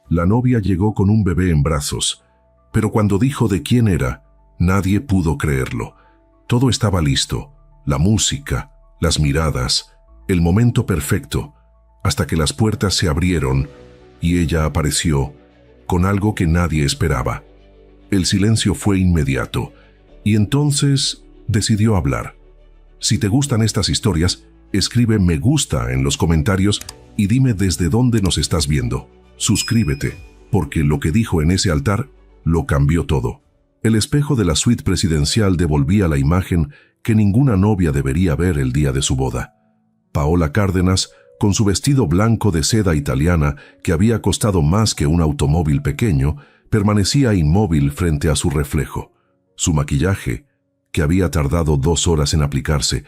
La novia llegó con un bebé en brazos, pero cuando dijo de quién era, nadie pudo creerlo. Todo estaba listo, la música, las miradas, el momento perfecto, hasta que las puertas se abrieron y ella apareció con algo que nadie esperaba. El silencio fue inmediato, y entonces decidió hablar. Si te gustan estas historias, escribe me gusta en los comentarios y dime desde dónde nos estás viendo. Suscríbete, porque lo que dijo en ese altar lo cambió todo. El espejo de la suite presidencial devolvía la imagen que ninguna novia debería ver el día de su boda. Paola Cárdenas, con su vestido blanco de seda italiana que había costado más que un automóvil pequeño, permanecía inmóvil frente a su reflejo. Su maquillaje, que había tardado 2 horas en aplicarse,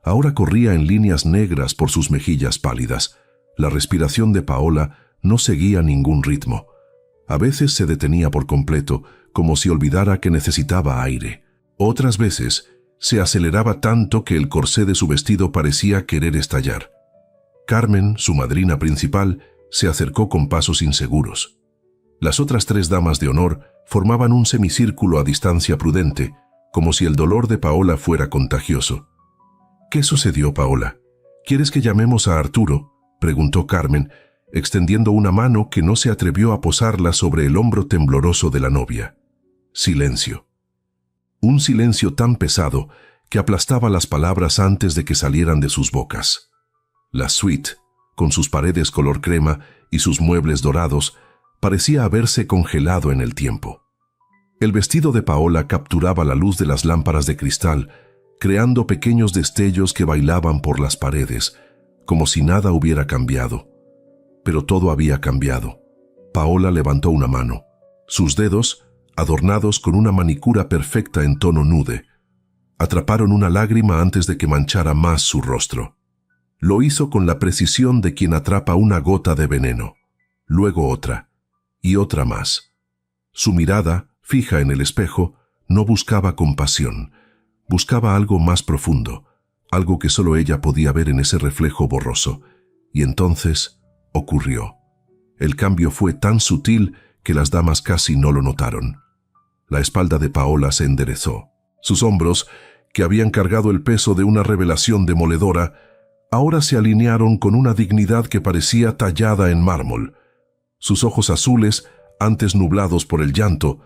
ahora corría en líneas negras por sus mejillas pálidas. La respiración de Paola no seguía ningún ritmo. A veces se detenía por completo, como si olvidara que necesitaba aire. Otras veces se aceleraba tanto que el corsé de su vestido parecía querer estallar. Carmen, su madrina principal, se acercó con pasos inseguros. Las otras 3 damas de honor formaban un semicírculo a distancia prudente, como si el dolor de Paola fuera contagioso. «¿Qué sucedió, Paola? ¿Quieres que llamemos a Arturo?», preguntó Carmen, extendiendo una mano que no se atrevió a posarla sobre el hombro tembloroso de la novia. Silencio. Un silencio tan pesado que aplastaba las palabras antes de que salieran de sus bocas. La suite, con sus paredes color crema y sus muebles dorados, parecía haberse congelado en el tiempo. El vestido de Paola capturaba la luz de las lámparas de cristal, creando pequeños destellos que bailaban por las paredes, como si nada hubiera cambiado. Pero todo había cambiado. Paola levantó una mano. Sus dedos, adornados con una manicura perfecta en tono nude, atraparon una lágrima antes de que manchara más su rostro. Lo hizo con la precisión de quien atrapa una gota de veneno, luego otra, y otra más. Su mirada, fija en el espejo, no buscaba compasión, buscaba algo más profundo, algo que solo ella podía ver en ese reflejo borroso. Y entonces ocurrió. El cambio fue tan sutil que las damas casi no lo notaron. La espalda de Paola se enderezó. Sus hombros, que habían cargado el peso de una revelación demoledora, ahora se alinearon con una dignidad que parecía tallada en mármol. Sus ojos azules, antes nublados por el llanto,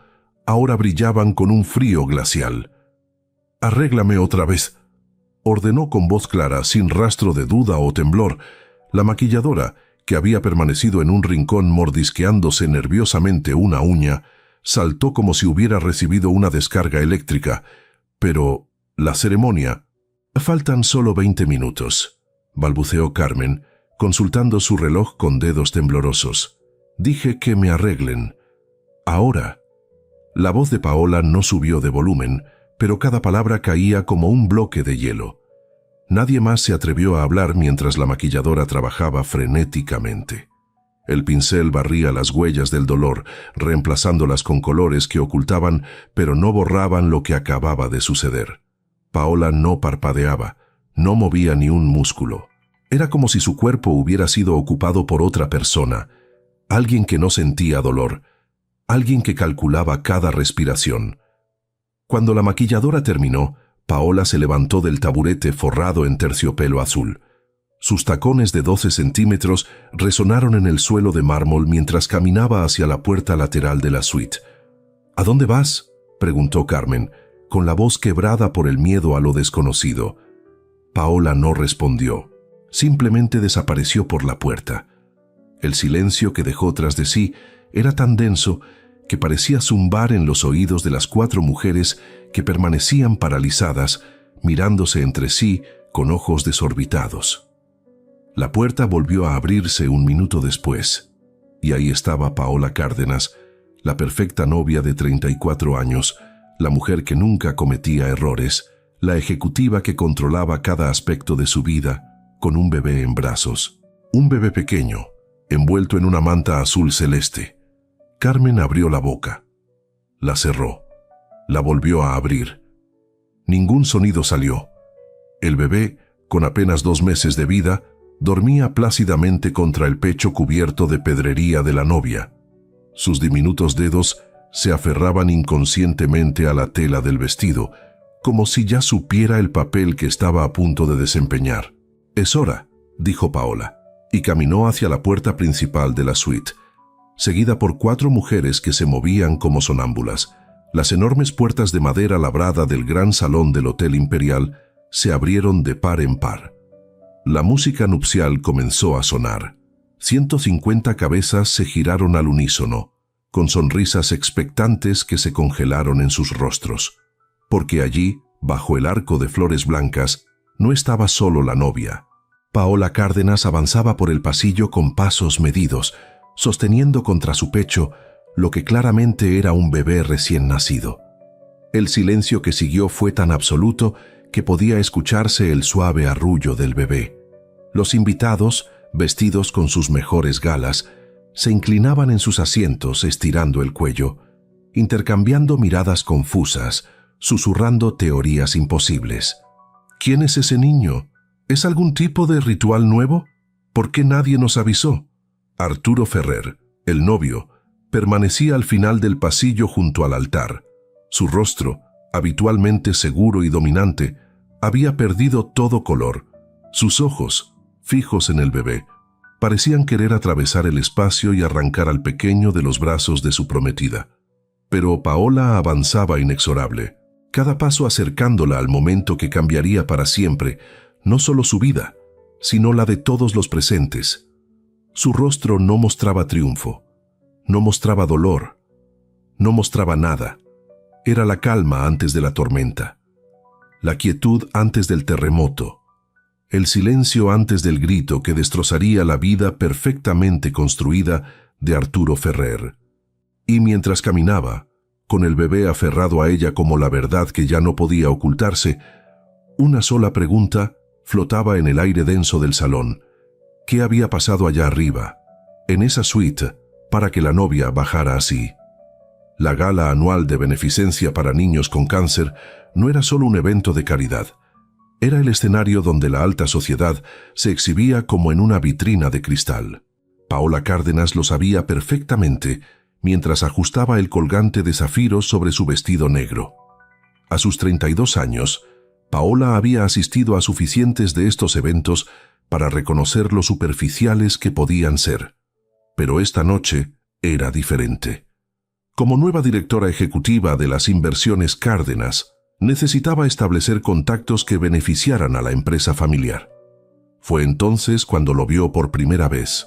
ahora brillaban con un frío glacial. «Arréglame otra vez», ordenó con voz clara, sin rastro de duda o temblor. La maquilladora, que había permanecido en un rincón mordisqueándose nerviosamente una uña, saltó como si hubiera recibido una descarga eléctrica. «Pero la ceremonia...» «Faltan solo 20 minutos», balbuceó Carmen, consultando su reloj con dedos temblorosos. «Dije que me arreglen. Ahora». La voz de Paola no subió de volumen, pero cada palabra caía como un bloque de hielo. Nadie más se atrevió a hablar mientras la maquilladora trabajaba frenéticamente. El pincel barría las huellas del dolor, reemplazándolas con colores que ocultaban, pero no borraban lo que acababa de suceder. Paola no parpadeaba, no movía ni un músculo. Era como si su cuerpo hubiera sido ocupado por otra persona, alguien que no sentía dolor, alguien que calculaba cada respiración. Cuando la maquilladora terminó, Paola se levantó del taburete forrado en terciopelo azul. Sus tacones de 12 centímetros resonaron en el suelo de mármol mientras caminaba hacia la puerta lateral de la suite. «¿A dónde vas?», preguntó Carmen, con la voz quebrada por el miedo a lo desconocido. Paola no respondió. Simplemente desapareció por la puerta. El silencio que dejó tras de sí era tan denso que parecía zumbar en los oídos de las 4 mujeres que permanecían paralizadas, mirándose entre sí con ojos desorbitados. La puerta volvió a abrirse un minuto después, y ahí estaba Paola Cárdenas, la perfecta novia de 34 años, la mujer que nunca cometía errores, la ejecutiva que controlaba cada aspecto de su vida, con un bebé en brazos. Un bebé pequeño, envuelto en una manta azul celeste. Carmen abrió la boca. La cerró. La volvió a abrir. Ningún sonido salió. El bebé, con apenas 2 meses de vida, dormía plácidamente contra el pecho cubierto de pedrería de la novia. Sus diminutos dedos se aferraban inconscientemente a la tela del vestido, como si ya supiera el papel que estaba a punto de desempeñar. «Es hora», dijo Paola, y caminó hacia la puerta principal de la suite, seguida por 4 mujeres que se movían como sonámbulas. Las enormes puertas de madera labrada del gran salón del Hotel Imperial se abrieron de par en par. La música nupcial comenzó a sonar. 150 cabezas se giraron al unísono, con sonrisas expectantes que se congelaron en sus rostros, porque allí, bajo el arco de flores blancas, no estaba solo la novia. Paola Cárdenas avanzaba por el pasillo con pasos medidos, sosteniendo contra su pecho lo que claramente era un bebé recién nacido. El silencio que siguió fue tan absoluto que podía escucharse el suave arrullo del bebé. Los invitados, vestidos con sus mejores galas, se inclinaban en sus asientos estirando el cuello, intercambiando miradas confusas, susurrando teorías imposibles. «¿Quién es ese niño? ¿Es algún tipo de ritual nuevo? ¿Por qué nadie nos avisó?» Arturo Ferrer, el novio, permanecía al final del pasillo junto al altar. Su rostro, habitualmente seguro y dominante, había perdido todo color. Sus ojos, fijos en el bebé, parecían querer atravesar el espacio y arrancar al pequeño de los brazos de su prometida. Pero Paola avanzaba inexorable, cada paso acercándola al momento que cambiaría para siempre, no solo su vida, sino la de todos los presentes. Su rostro no mostraba triunfo, no mostraba dolor, no mostraba nada. Era la calma antes de la tormenta, la quietud antes del terremoto, el silencio antes del grito que destrozaría la vida perfectamente construida de Arturo Ferrer. Y mientras caminaba, con el bebé aferrado a ella como la verdad que ya no podía ocultarse, una sola pregunta flotaba en el aire denso del salón. ¿Qué había pasado allá arriba, en esa suite, para que la novia bajara así? La gala anual de beneficencia para niños con cáncer no era solo un evento de caridad. Era el escenario donde la alta sociedad se exhibía como en una vitrina de cristal. Paola Cárdenas lo sabía perfectamente mientras ajustaba el colgante de zafiros sobre su vestido negro. A sus 32 años, Paola había asistido a suficientes de estos eventos para reconocer lo superficiales que podían ser. Pero esta noche era diferente. Como nueva directora ejecutiva de las inversiones Cárdenas, necesitaba establecer contactos que beneficiaran a la empresa familiar. Fue entonces cuando lo vio por primera vez.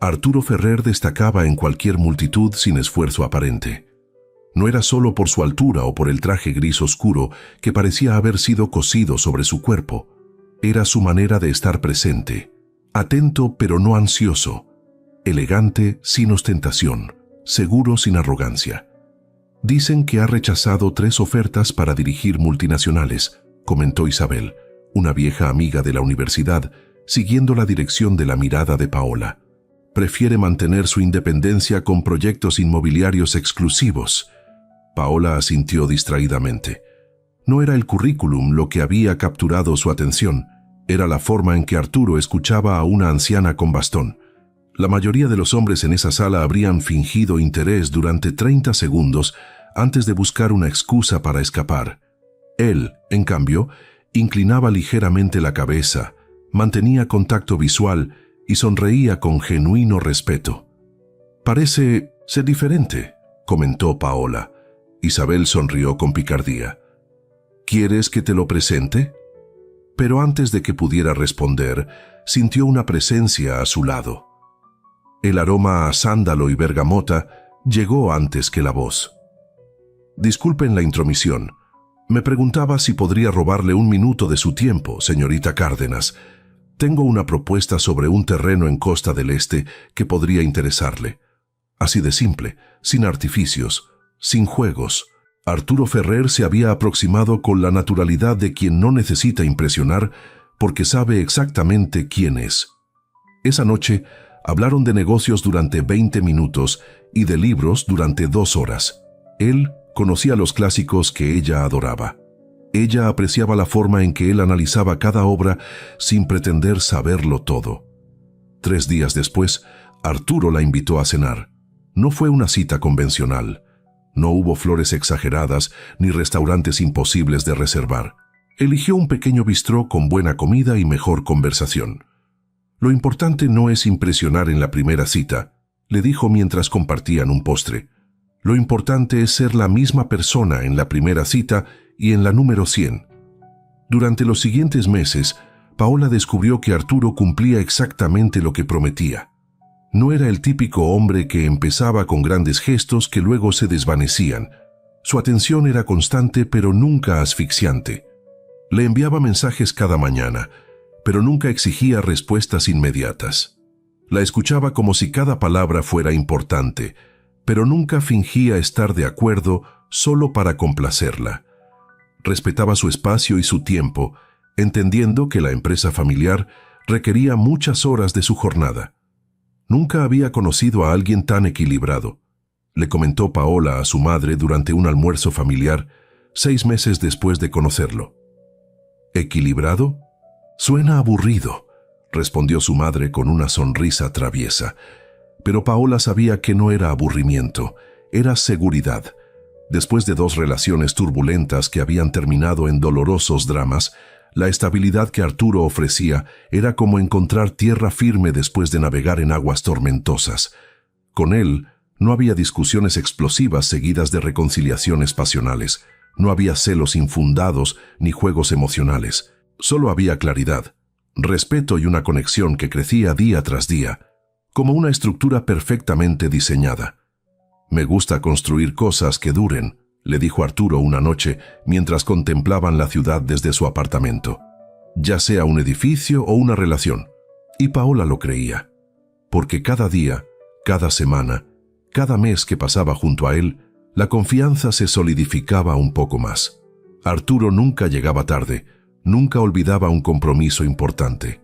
Arturo Ferrer destacaba en cualquier multitud sin esfuerzo aparente. No era solo por su altura o por el traje gris oscuro que parecía haber sido cosido sobre su cuerpo. Era su manera de estar presente, atento pero no ansioso, elegante sin ostentación, seguro sin arrogancia. «Dicen que ha rechazado 3 ofertas para dirigir multinacionales», comentó Isabel, una vieja amiga de la universidad, siguiendo la dirección de la mirada de Paola. «Prefiere mantener su independencia con proyectos inmobiliarios exclusivos». Paola asintió distraídamente. No era el currículum lo que había capturado su atención, era la forma en que Arturo escuchaba a una anciana con bastón. La mayoría de los hombres en esa sala habrían fingido interés durante 30 segundos antes de buscar una excusa para escapar. Él, en cambio, inclinaba ligeramente la cabeza, mantenía contacto visual y sonreía con genuino respeto. «Parece ser diferente», comentó Paola. Isabel sonrió con picardía. «¿Quieres que te lo presente?» Pero antes de que pudiera responder, sintió una presencia a su lado. El aroma a sándalo y bergamota llegó antes que la voz. «Disculpen la intromisión. Me preguntaba si podría robarle un minuto de su tiempo, señorita Cárdenas. Tengo una propuesta sobre un terreno en Costa del Este que podría interesarle. Así de simple, sin artificios, sin juegos». Arturo Ferrer se había aproximado con la naturalidad de quien no necesita impresionar porque sabe exactamente quién es. Esa noche hablaron de negocios durante 20 minutos y de libros durante 2 horas. Él conocía los clásicos que ella adoraba. Ella apreciaba la forma en que él analizaba cada obra sin pretender saberlo todo. 3 días después, Arturo la invitó a cenar. No fue una cita convencional. No hubo flores exageradas ni restaurantes imposibles de reservar. Eligió un pequeño bistró con buena comida y mejor conversación. Lo importante no es impresionar en la primera cita, le dijo mientras compartían un postre. Lo importante es ser la misma persona en la primera cita y en la número 100. Durante los siguientes meses, Paola descubrió que Arturo cumplía exactamente lo que prometía. No era el típico hombre que empezaba con grandes gestos que luego se desvanecían. Su atención era constante pero nunca asfixiante. Le enviaba mensajes cada mañana, pero nunca exigía respuestas inmediatas. La escuchaba como si cada palabra fuera importante, pero nunca fingía estar de acuerdo solo para complacerla. Respetaba su espacio y su tiempo, entendiendo que la empresa familiar requería muchas horas de su jornada. Nunca había conocido a alguien tan equilibrado, le comentó Paola a su madre durante un almuerzo familiar 6 meses después de conocerlo. ¿Equilibrado? Suena aburrido, respondió su madre con una sonrisa traviesa. Pero Paola sabía que no era aburrimiento, era seguridad. Después de 2 relaciones turbulentas que habían terminado en dolorosos dramas, la estabilidad que Arturo ofrecía era como encontrar tierra firme después de navegar en aguas tormentosas. Con él, no había discusiones explosivas seguidas de reconciliaciones pasionales. No había celos infundados ni juegos emocionales. Solo había claridad, respeto y una conexión que crecía día tras día, como una estructura perfectamente diseñada. «Me gusta construir cosas que duren», le dijo Arturo una noche mientras contemplaban la ciudad desde su apartamento. Ya sea un edificio o una relación. Y Paola lo creía. Porque cada día, cada semana, cada mes que pasaba junto a él, la confianza se solidificaba un poco más. Arturo nunca llegaba tarde, nunca olvidaba un compromiso importante.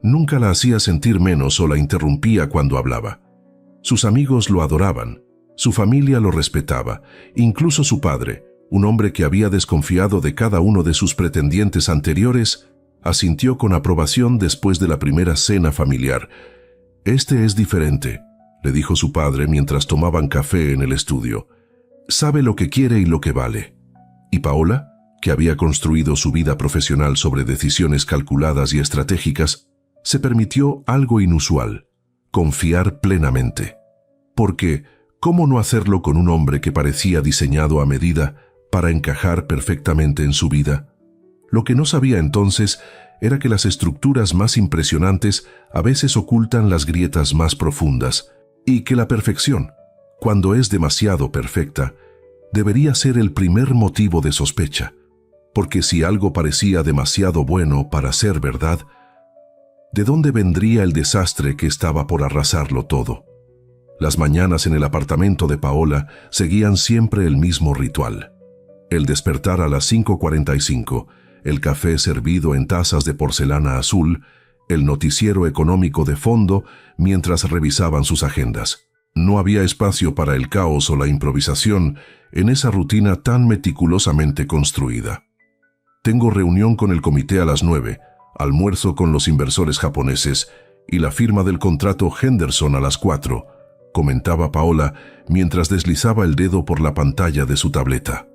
Nunca la hacía sentir menos o la interrumpía cuando hablaba. Sus amigos lo adoraban, su familia lo respetaba, incluso su padre, un hombre que había desconfiado de cada uno de sus pretendientes anteriores, asintió con aprobación después de la primera cena familiar. «Este es diferente», le dijo su padre mientras tomaban café en el estudio. «Sabe lo que quiere y lo que vale». Y Paola, que había construido su vida profesional sobre decisiones calculadas y estratégicas, se permitió algo inusual: confiar plenamente. Porque, ¿cómo no hacerlo con un hombre que parecía diseñado a medida para encajar perfectamente en su vida? Lo que no sabía entonces era que las estructuras más impresionantes a veces ocultan las grietas más profundas, y que la perfección, cuando es demasiado perfecta, debería ser el primer motivo de sospecha, porque si algo parecía demasiado bueno para ser verdad, ¿de dónde vendría el desastre que estaba por arrasarlo todo? Las mañanas en el apartamento de Paola seguían siempre el mismo ritual. El despertar a las 5:45, el café servido en tazas de porcelana azul, el noticiero económico de fondo mientras revisaban sus agendas. No había espacio para el caos o la improvisación en esa rutina tan meticulosamente construida. «Tengo reunión con el comité a las 9, almuerzo con los inversores japoneses y la firma del contrato Henderson a las 4», comentaba Paola mientras deslizaba el dedo por la pantalla de su tableta.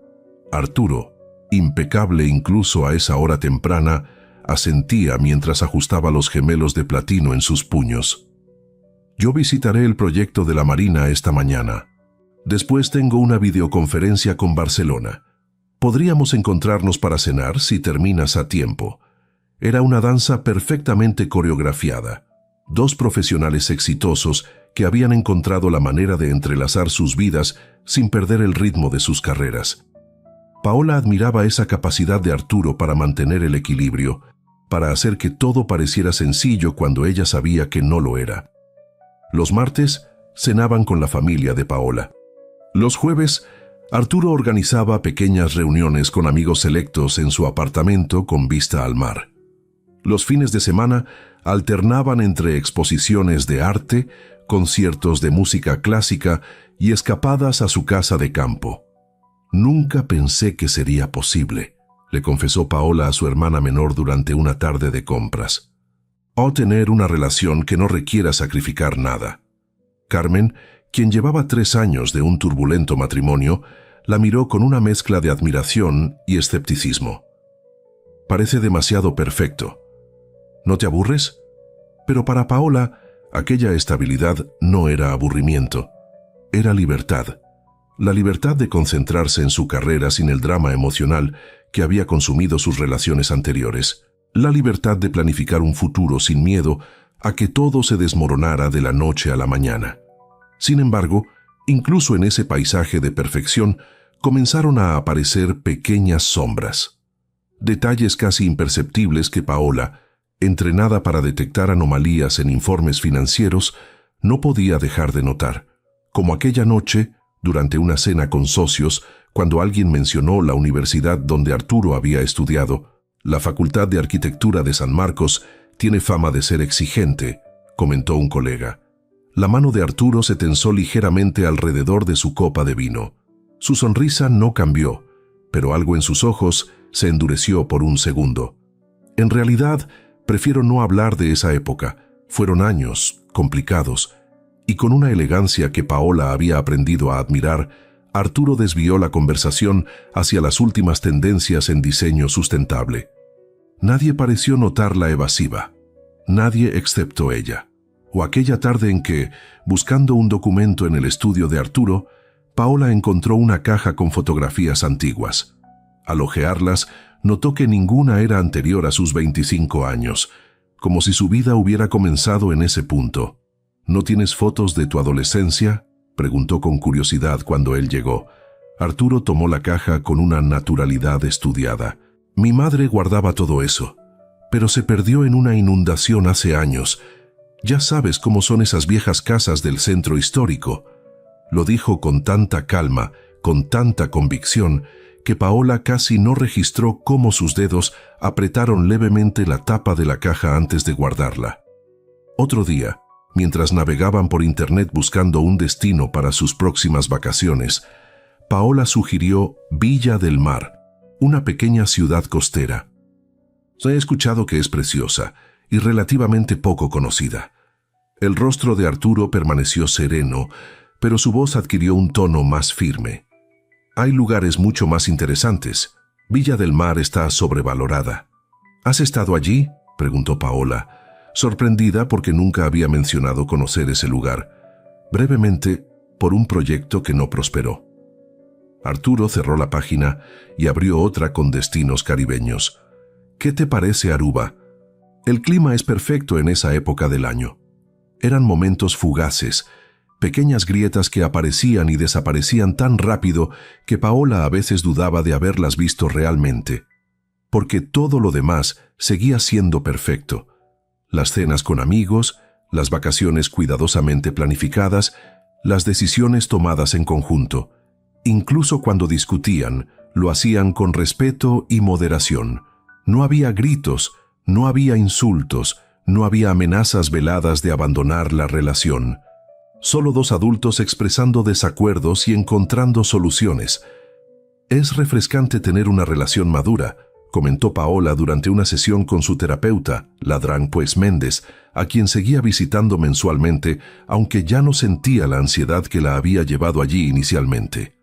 Arturo, impecable incluso a esa hora temprana, asentía mientras ajustaba los gemelos de platino en sus puños. «Yo visitaré el proyecto de la Marina esta mañana. Después tengo una videoconferencia con Barcelona. Podríamos encontrarnos para cenar si terminas a tiempo». Era una danza perfectamente coreografiada. 2 profesionales exitosos que habían encontrado la manera de entrelazar sus vidas sin perder el ritmo de sus carreras. Paola admiraba esa capacidad de Arturo para mantener el equilibrio, para hacer que todo pareciera sencillo cuando ella sabía que no lo era. Los martes cenaban con la familia de Paola. Los jueves, Arturo organizaba pequeñas reuniones con amigos selectos en su apartamento con vista al mar. Los fines de semana alternaban entre exposiciones de arte, conciertos de música clásica y escapadas a su casa de campo. «Nunca pensé que sería posible», le confesó Paola a su hermana menor durante una tarde de compras. «O tener una relación que no requiera sacrificar nada». Carmen, quien llevaba 3 años de un turbulento matrimonio, la miró con una mezcla de admiración y escepticismo. «Parece demasiado perfecto. ¿No te aburres?» Pero para Paola, aquella estabilidad no era aburrimiento, era libertad. La libertad de concentrarse en su carrera sin el drama emocional que había consumido sus relaciones anteriores. La libertad de planificar un futuro sin miedo a que todo se desmoronara de la noche a la mañana. Sin embargo, incluso en ese paisaje de perfección, comenzaron a aparecer pequeñas sombras. Detalles casi imperceptibles que Paola, entrenada para detectar anomalías en informes financieros, no podía dejar de notar, como aquella noche, durante una cena con socios, cuando alguien mencionó la universidad donde Arturo había estudiado. «La Facultad de Arquitectura de San Marcos tiene fama de ser exigente», comentó un colega. La mano de Arturo se tensó ligeramente alrededor de su copa de vino. Su sonrisa no cambió, pero algo en sus ojos se endureció por un segundo. «En realidad, prefiero no hablar de esa época. Fueron años complicados». Y con una elegancia que Paola había aprendido a admirar, Arturo desvió la conversación hacia las últimas tendencias en diseño sustentable. Nadie pareció notarla evasiva. Nadie excepto ella. O aquella tarde en que, buscando un documento en el estudio de Arturo, Paola encontró una caja con fotografías antiguas. Al hojearlas, notó que ninguna era anterior a sus 25 años, como si su vida hubiera comenzado en ese punto. «¿No tienes fotos de tu adolescencia?», preguntó con curiosidad cuando él llegó. Arturo tomó la caja con una naturalidad estudiada. «Mi madre guardaba todo eso, pero se perdió en una inundación hace años. Ya sabes cómo son esas viejas casas del centro histórico». Lo dijo con tanta calma, con tanta convicción, que Paola casi no registró cómo sus dedos apretaron levemente la tapa de la caja antes de guardarla. Otro día, mientras navegaban por internet buscando un destino para sus próximas vacaciones, Paola sugirió Villa del Mar, una pequeña ciudad costera. «He escuchado que es preciosa y relativamente poco conocida». El rostro de Arturo permaneció sereno, pero su voz adquirió un tono más firme. «Hay lugares mucho más interesantes. Villa del Mar está sobrevalorada». «¿Has estado allí?», preguntó Paola, sorprendida porque nunca había mencionado conocer ese lugar. Brevemente, por un proyecto que no prosperó. Arturo cerró la página y abrió otra con destinos caribeños. «¿Qué te parece Aruba? El clima es perfecto en esa época del año». Eran momentos fugaces, pequeñas grietas que aparecían y desaparecían tan rápido que Paola a veces dudaba de haberlas visto realmente, porque todo lo demás seguía siendo perfecto. Las cenas con amigos, las vacaciones cuidadosamente planificadas, las decisiones tomadas en conjunto. Incluso cuando discutían, lo hacían con respeto y moderación. No había gritos, no había insultos, no había amenazas veladas de abandonar la relación. Solo dos adultos expresando desacuerdos y encontrando soluciones. «Es refrescante tener una relación madura», comentó Paola durante una sesión con su terapeuta, Ladrán Pues Méndez, a quien seguía visitando mensualmente, aunque ya no sentía la ansiedad que la había llevado allí inicialmente.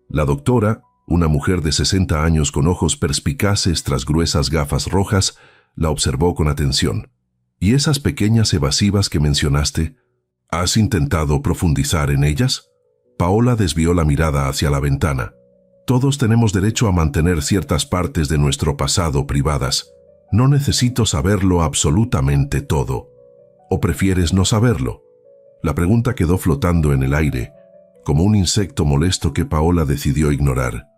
La doctora, una mujer de 60 años con ojos perspicaces tras gruesas gafas rojas, la observó con atención. «¿Y esas pequeñas evasivas que mencionaste? ¿Has intentado profundizar en ellas?» Paola desvió la mirada hacia la ventana. «Todos tenemos derecho a mantener ciertas partes de nuestro pasado privadas. No necesito saberlo absolutamente todo. ¿O prefieres no saberlo?» La pregunta quedó flotando en el aire, como un insecto molesto que Paola decidió ignorar.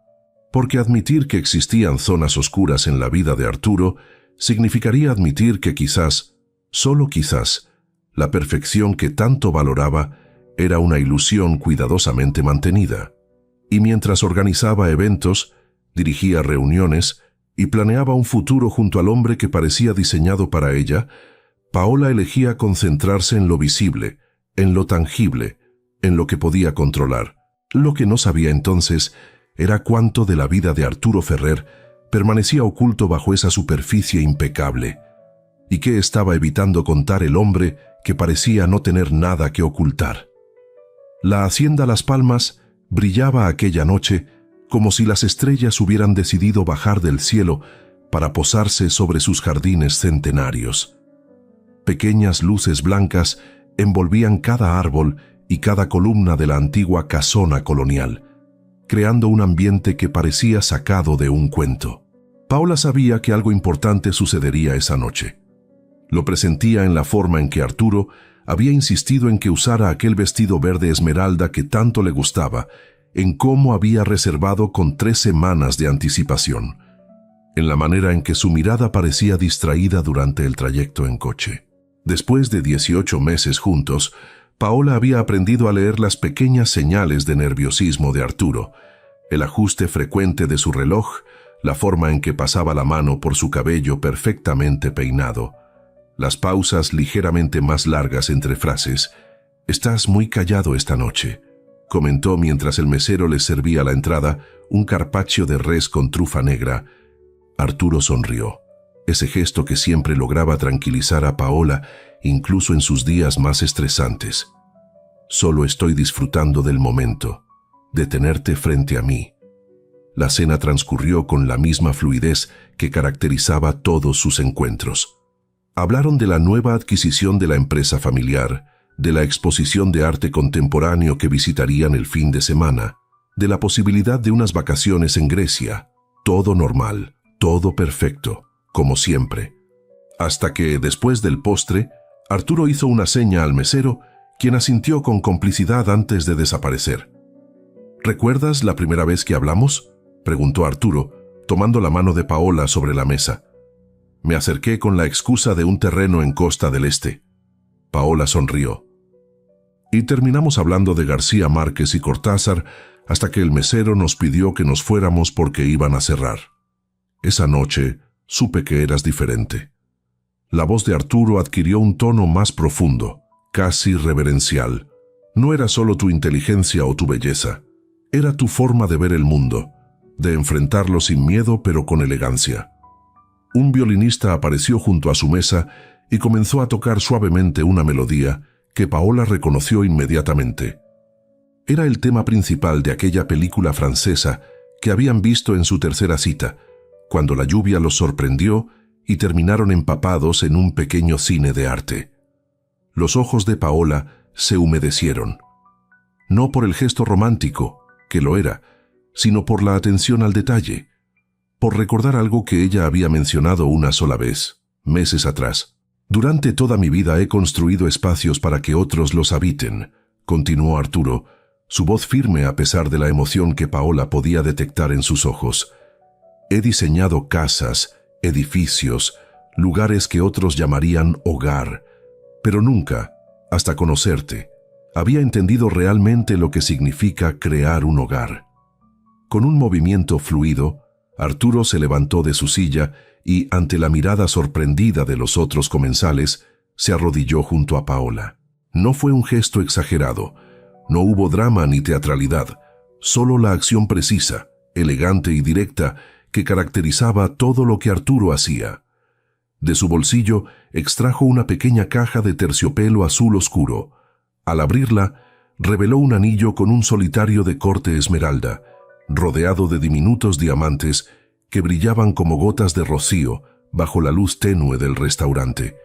Porque admitir que existían zonas oscuras en la vida de Arturo significaría admitir que quizás, solo quizás, la perfección que tanto valoraba era una ilusión cuidadosamente mantenida. Y mientras organizaba eventos, dirigía reuniones y planeaba un futuro junto al hombre que parecía diseñado para ella, Paola elegía concentrarse en lo visible, en lo tangible, en lo que podía controlar. Lo que no sabía entonces era cuánto de la vida de Arturo Ferrer permanecía oculto bajo esa superficie impecable, y qué estaba evitando contar el hombre que parecía no tener nada que ocultar. La hacienda Las Palmas brillaba aquella noche como si las estrellas hubieran decidido bajar del cielo para posarse sobre sus jardines centenarios. Pequeñas luces blancas envolvían cada árbol y cada columna de la antigua casona colonial, creando un ambiente que parecía sacado de un cuento. Paola sabía que algo importante sucedería esa noche. Lo presentía en la forma en que Arturo había insistido en que usara aquel vestido verde esmeralda que tanto le gustaba, en cómo había reservado con 3 semanas de anticipación, en la manera en que su mirada parecía distraída durante el trayecto en coche. Después de 18 meses juntos, Paola había aprendido a leer las pequeñas señales de nerviosismo de Arturo, el ajuste frecuente de su reloj, la forma en que pasaba la mano por su cabello perfectamente peinado, las pausas ligeramente más largas entre frases. «Estás muy callado esta noche», comentó mientras el mesero les servía a la entrada un carpaccio de res con trufa negra. Arturo sonrió, ese gesto que siempre lograba tranquilizar a Paola, incluso en sus días más estresantes. «Solo estoy disfrutando del momento, de tenerte frente a mí». La cena transcurrió con la misma fluidez que caracterizaba todos sus encuentros. Hablaron de la nueva adquisición de la empresa familiar, de la exposición de arte contemporáneo que visitarían el fin de semana, de la posibilidad de unas vacaciones en Grecia. Todo normal, todo perfecto, como siempre. Hasta que, después del postre, Arturo hizo una seña al mesero, quien asintió con complicidad antes de desaparecer. «¿Recuerdas la primera vez que hablamos?», preguntó Arturo, tomando la mano de Paola sobre la mesa. «Me acerqué con la excusa de un terreno en Costa del Este». Paola sonrió. «Y terminamos hablando de García Márquez y Cortázar hasta que el mesero nos pidió que nos fuéramos porque iban a cerrar. Esa noche supe que eras diferente». La voz de Arturo adquirió un tono más profundo, casi reverencial. No era solo tu inteligencia o tu belleza, era tu forma de ver el mundo, de enfrentarlo sin miedo pero con elegancia. Un violinista apareció junto a su mesa y comenzó a tocar suavemente una melodía que Paola reconoció inmediatamente. Era el tema principal de aquella película francesa que habían visto en su tercera cita, cuando la lluvia los sorprendió y terminaron empapados en un pequeño cine de arte. Los ojos de Paola se humedecieron. No por el gesto romántico, que lo era, sino por la atención al detalle, por recordar algo que ella había mencionado una sola vez, meses atrás. «Durante toda mi vida he construido espacios para que otros los habiten», continuó Arturo, su voz firme a pesar de la emoción que Paola podía detectar en sus ojos. «He diseñado casas, edificios, lugares que otros llamarían hogar, pero nunca, hasta conocerte, había entendido realmente lo que significa crear un hogar». Con un movimiento fluido, Arturo se levantó de su silla y, ante la mirada sorprendida de los otros comensales, se arrodilló junto a Paola. No fue un gesto exagerado, no hubo drama ni teatralidad, solo la acción precisa, elegante y directa que caracterizaba todo lo que Arturo hacía. De su bolsillo extrajo una pequeña caja de terciopelo azul oscuro. Al abrirla, reveló un anillo con un solitario de corte esmeralda, rodeado de diminutos diamantes que brillaban como gotas de rocío bajo la luz tenue del restaurante.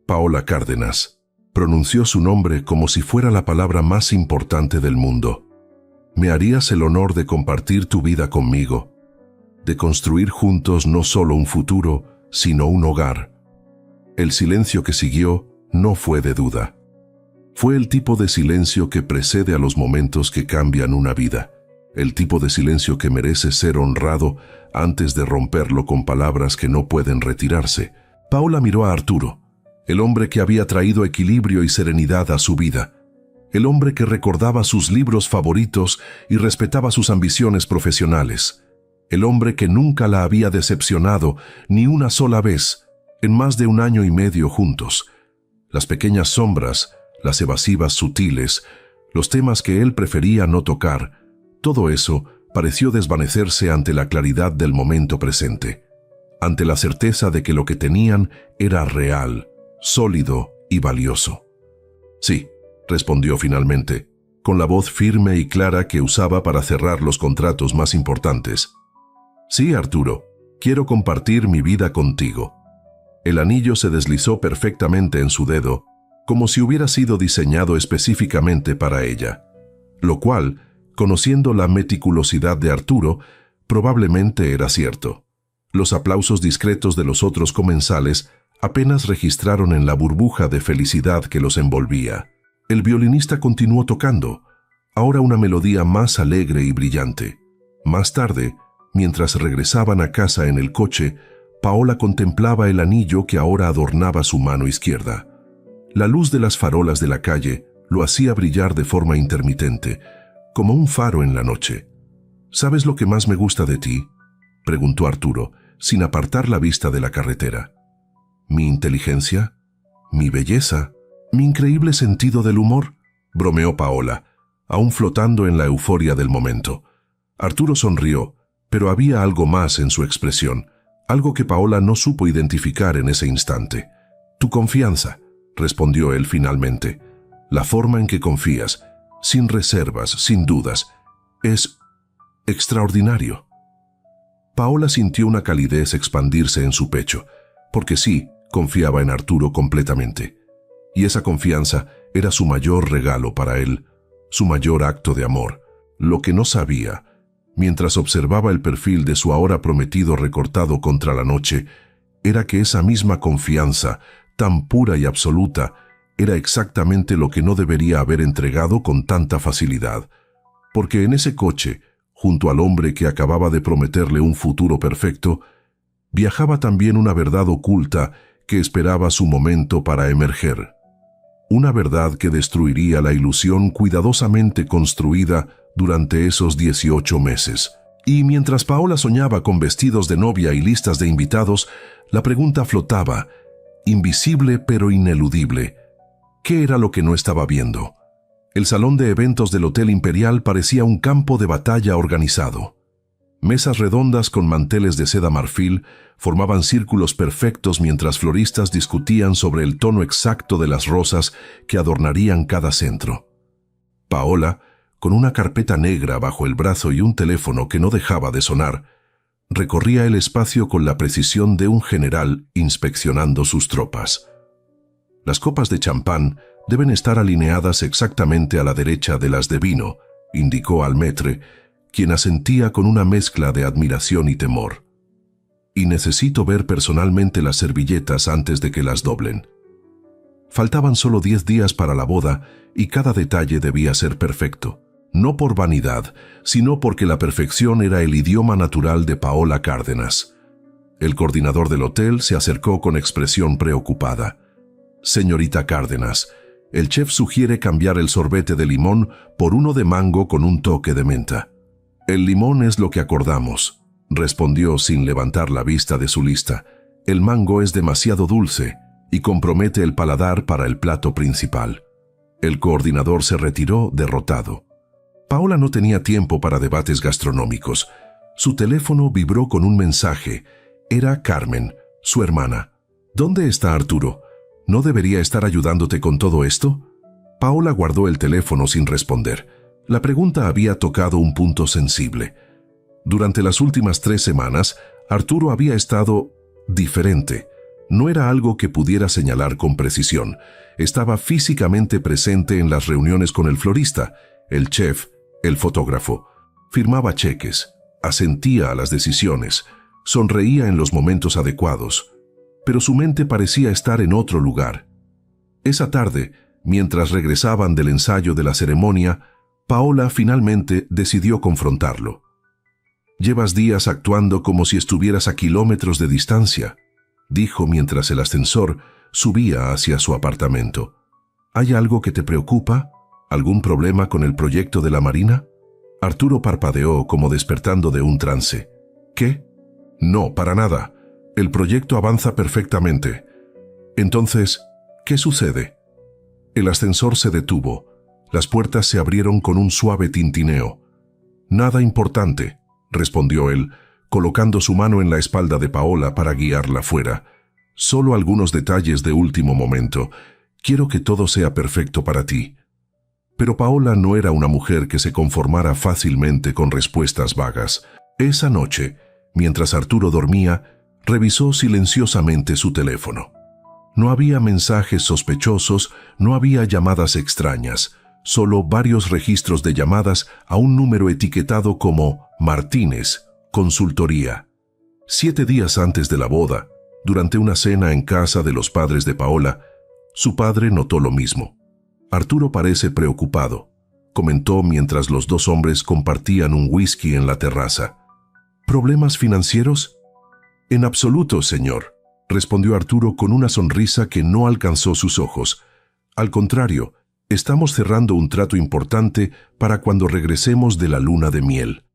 Paola Cárdenas pronunció su nombre como si fuera la palabra más importante del mundo. «Me harías el honor de compartir tu vida conmigo, de construir juntos no solo un futuro, sino un hogar». El silencio que siguió no fue de duda. Fue el tipo de silencio que precede a los momentos que cambian una vida. El tipo de silencio que merece ser honrado antes de romperlo con palabras que no pueden retirarse. Paola miró a Arturo, el hombre que había traído equilibrio y serenidad a su vida, el hombre que recordaba sus libros favoritos y respetaba sus ambiciones profesionales, el hombre que nunca la había decepcionado ni una sola vez en más de 1 año y medio juntos. Las pequeñas sombras, las evasivas sutiles, los temas que él prefería no tocar, todo eso pareció desvanecerse ante la claridad del momento presente, ante la certeza de que lo que tenían era real, sólido y valioso. «Sí», respondió finalmente, con la voz firme y clara que usaba para cerrar los contratos más importantes. «Sí, Arturo, quiero compartir mi vida contigo». El anillo se deslizó perfectamente en su dedo, como si hubiera sido diseñado específicamente para ella, lo cual, conociendo la meticulosidad de Arturo, probablemente era cierto. Los aplausos discretos de los otros comensales apenas registraron en la burbuja de felicidad que los envolvía. El violinista continuó tocando, ahora una melodía más alegre y brillante. Más tarde, mientras regresaban a casa en el coche, Paola contemplaba el anillo que ahora adornaba su mano izquierda. La luz de las farolas de la calle lo hacía brillar de forma intermitente, como un faro en la noche. «¿Sabes lo que más me gusta de ti?», preguntó Arturo, sin apartar la vista de la carretera. «¿Mi inteligencia? ¿Mi belleza? ¿Mi increíble sentido del humor?», bromeó Paola, aún flotando en la euforia del momento. Arturo sonrió, pero había algo más en su expresión, algo que Paola no supo identificar en ese instante. «Tu confianza», respondió él finalmente. «La forma en que confías, sin reservas, sin dudas, es extraordinario». Paola sintió una calidez expandirse en su pecho, porque sí, confiaba en Arturo completamente. Y esa confianza era su mayor regalo para él, su mayor acto de amor. Lo que no sabía, mientras observaba el perfil de su ahora prometido recortado contra la noche, era que esa misma confianza, tan pura y absoluta, era exactamente lo que no debería haber entregado con tanta facilidad. Porque en ese coche, junto al hombre que acababa de prometerle un futuro perfecto, viajaba también una verdad oculta que esperaba su momento para emerger. Una verdad que destruiría la ilusión cuidadosamente construida durante esos 18 meses. Y mientras Paola soñaba con vestidos de novia y listas de invitados, la pregunta flotaba, invisible pero ineludible. ¿Qué era lo que no estaba viendo? El salón de eventos del Hotel Imperial parecía un campo de batalla organizado. Mesas redondas con manteles de seda marfil formaban círculos perfectos mientras floristas discutían sobre el tono exacto de las rosas que adornarían cada centro. Paola, con una carpeta negra bajo el brazo y un teléfono que no dejaba de sonar, recorría el espacio con la precisión de un general inspeccionando sus tropas. Las copas de champán deben estar alineadas exactamente a la derecha de las de vino, indicó al maître, quien asentía con una mezcla de admiración y temor. Y necesito ver personalmente las servilletas antes de que las doblen. Faltaban solo 10 días para la boda y cada detalle debía ser perfecto, no por vanidad, sino porque la perfección era el idioma natural de Paola Cárdenas. El coordinador del hotel se acercó con expresión preocupada. «Señorita Cárdenas, el chef sugiere cambiar el sorbete de limón por uno de mango con un toque de menta». «El limón es lo que acordamos», respondió sin levantar la vista de su lista. «El mango es demasiado dulce y compromete el paladar para el plato principal». El coordinador se retiró derrotado. Paola no tenía tiempo para debates gastronómicos. Su teléfono vibró con un mensaje. Era Carmen, su hermana. «¿Dónde está Arturo? ¿No debería estar ayudándote con todo esto?» Paola guardó el teléfono sin responder. La pregunta había tocado un punto sensible. Durante las últimas 3 semanas, Arturo había estado diferente. No era algo que pudiera señalar con precisión. Estaba físicamente presente en las reuniones con el florista, el chef, el fotógrafo. Firmaba cheques, asentía a las decisiones, sonreía en los momentos adecuados. Pero su mente parecía estar en otro lugar. Esa tarde, mientras regresaban del ensayo de la ceremonia, Paola finalmente decidió confrontarlo. «Llevas días actuando como si estuvieras a kilómetros de distancia», dijo mientras el ascensor subía hacia su apartamento. «¿Hay algo que te preocupa? ¿Algún problema con el proyecto de la Marina?» Arturo parpadeó como despertando de un trance. «¿Qué? No, para nada. El proyecto avanza perfectamente». «Entonces, ¿qué sucede?» El ascensor se detuvo. Las puertas se abrieron con un suave tintineo. «Nada importante», respondió él, colocando su mano en la espalda de Paola para guiarla fuera. «Solo algunos detalles de último momento. Quiero que todo sea perfecto para ti». Pero Paola no era una mujer que se conformara fácilmente con respuestas vagas. Esa noche, mientras Arturo dormía, revisó silenciosamente su teléfono. No había mensajes sospechosos, no había llamadas extrañas, solo varios registros de llamadas a un número etiquetado como Martínez, Consultoría. 7 días antes de la boda, durante una cena en casa de los padres de Paola, su padre notó lo mismo. Arturo parece preocupado, comentó mientras los dos hombres compartían un whisky en la terraza. ¿Problemas financieros? En absoluto, señor, respondió Arturo con una sonrisa que no alcanzó sus ojos. Al contrario, estamos cerrando un trato importante para cuando regresemos de la luna de miel.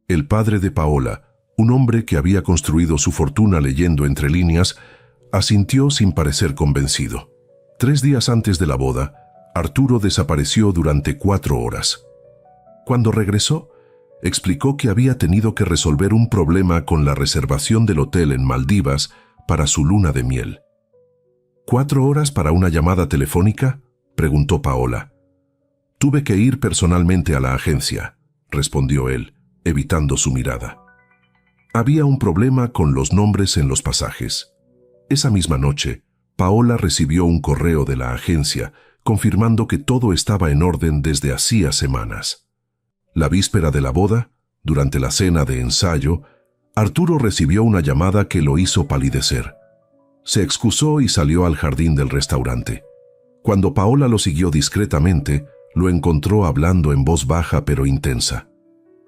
El padre de Paola, un hombre que había construido su fortuna leyendo entre líneas, asintió sin parecer convencido. 3 días antes de la boda, Arturo desapareció durante 4 horas. Cuando regresó, explicó que había tenido que resolver un problema con la reservación del hotel en Maldivas para su luna de miel. ¿4 horas para una llamada telefónica?, preguntó Paola. Tuve que ir personalmente a la agencia, respondió él, evitando su mirada. Había un problema con los nombres en los pasajes. Esa misma noche, Paola recibió un correo de la agencia confirmando que todo estaba en orden desde hacía semanas. La víspera de la boda, durante la cena de ensayo, Arturo recibió una llamada que lo hizo palidecer. Se excusó y salió al jardín del restaurante. Cuando Paola lo siguió discretamente, lo encontró hablando en voz baja pero intensa.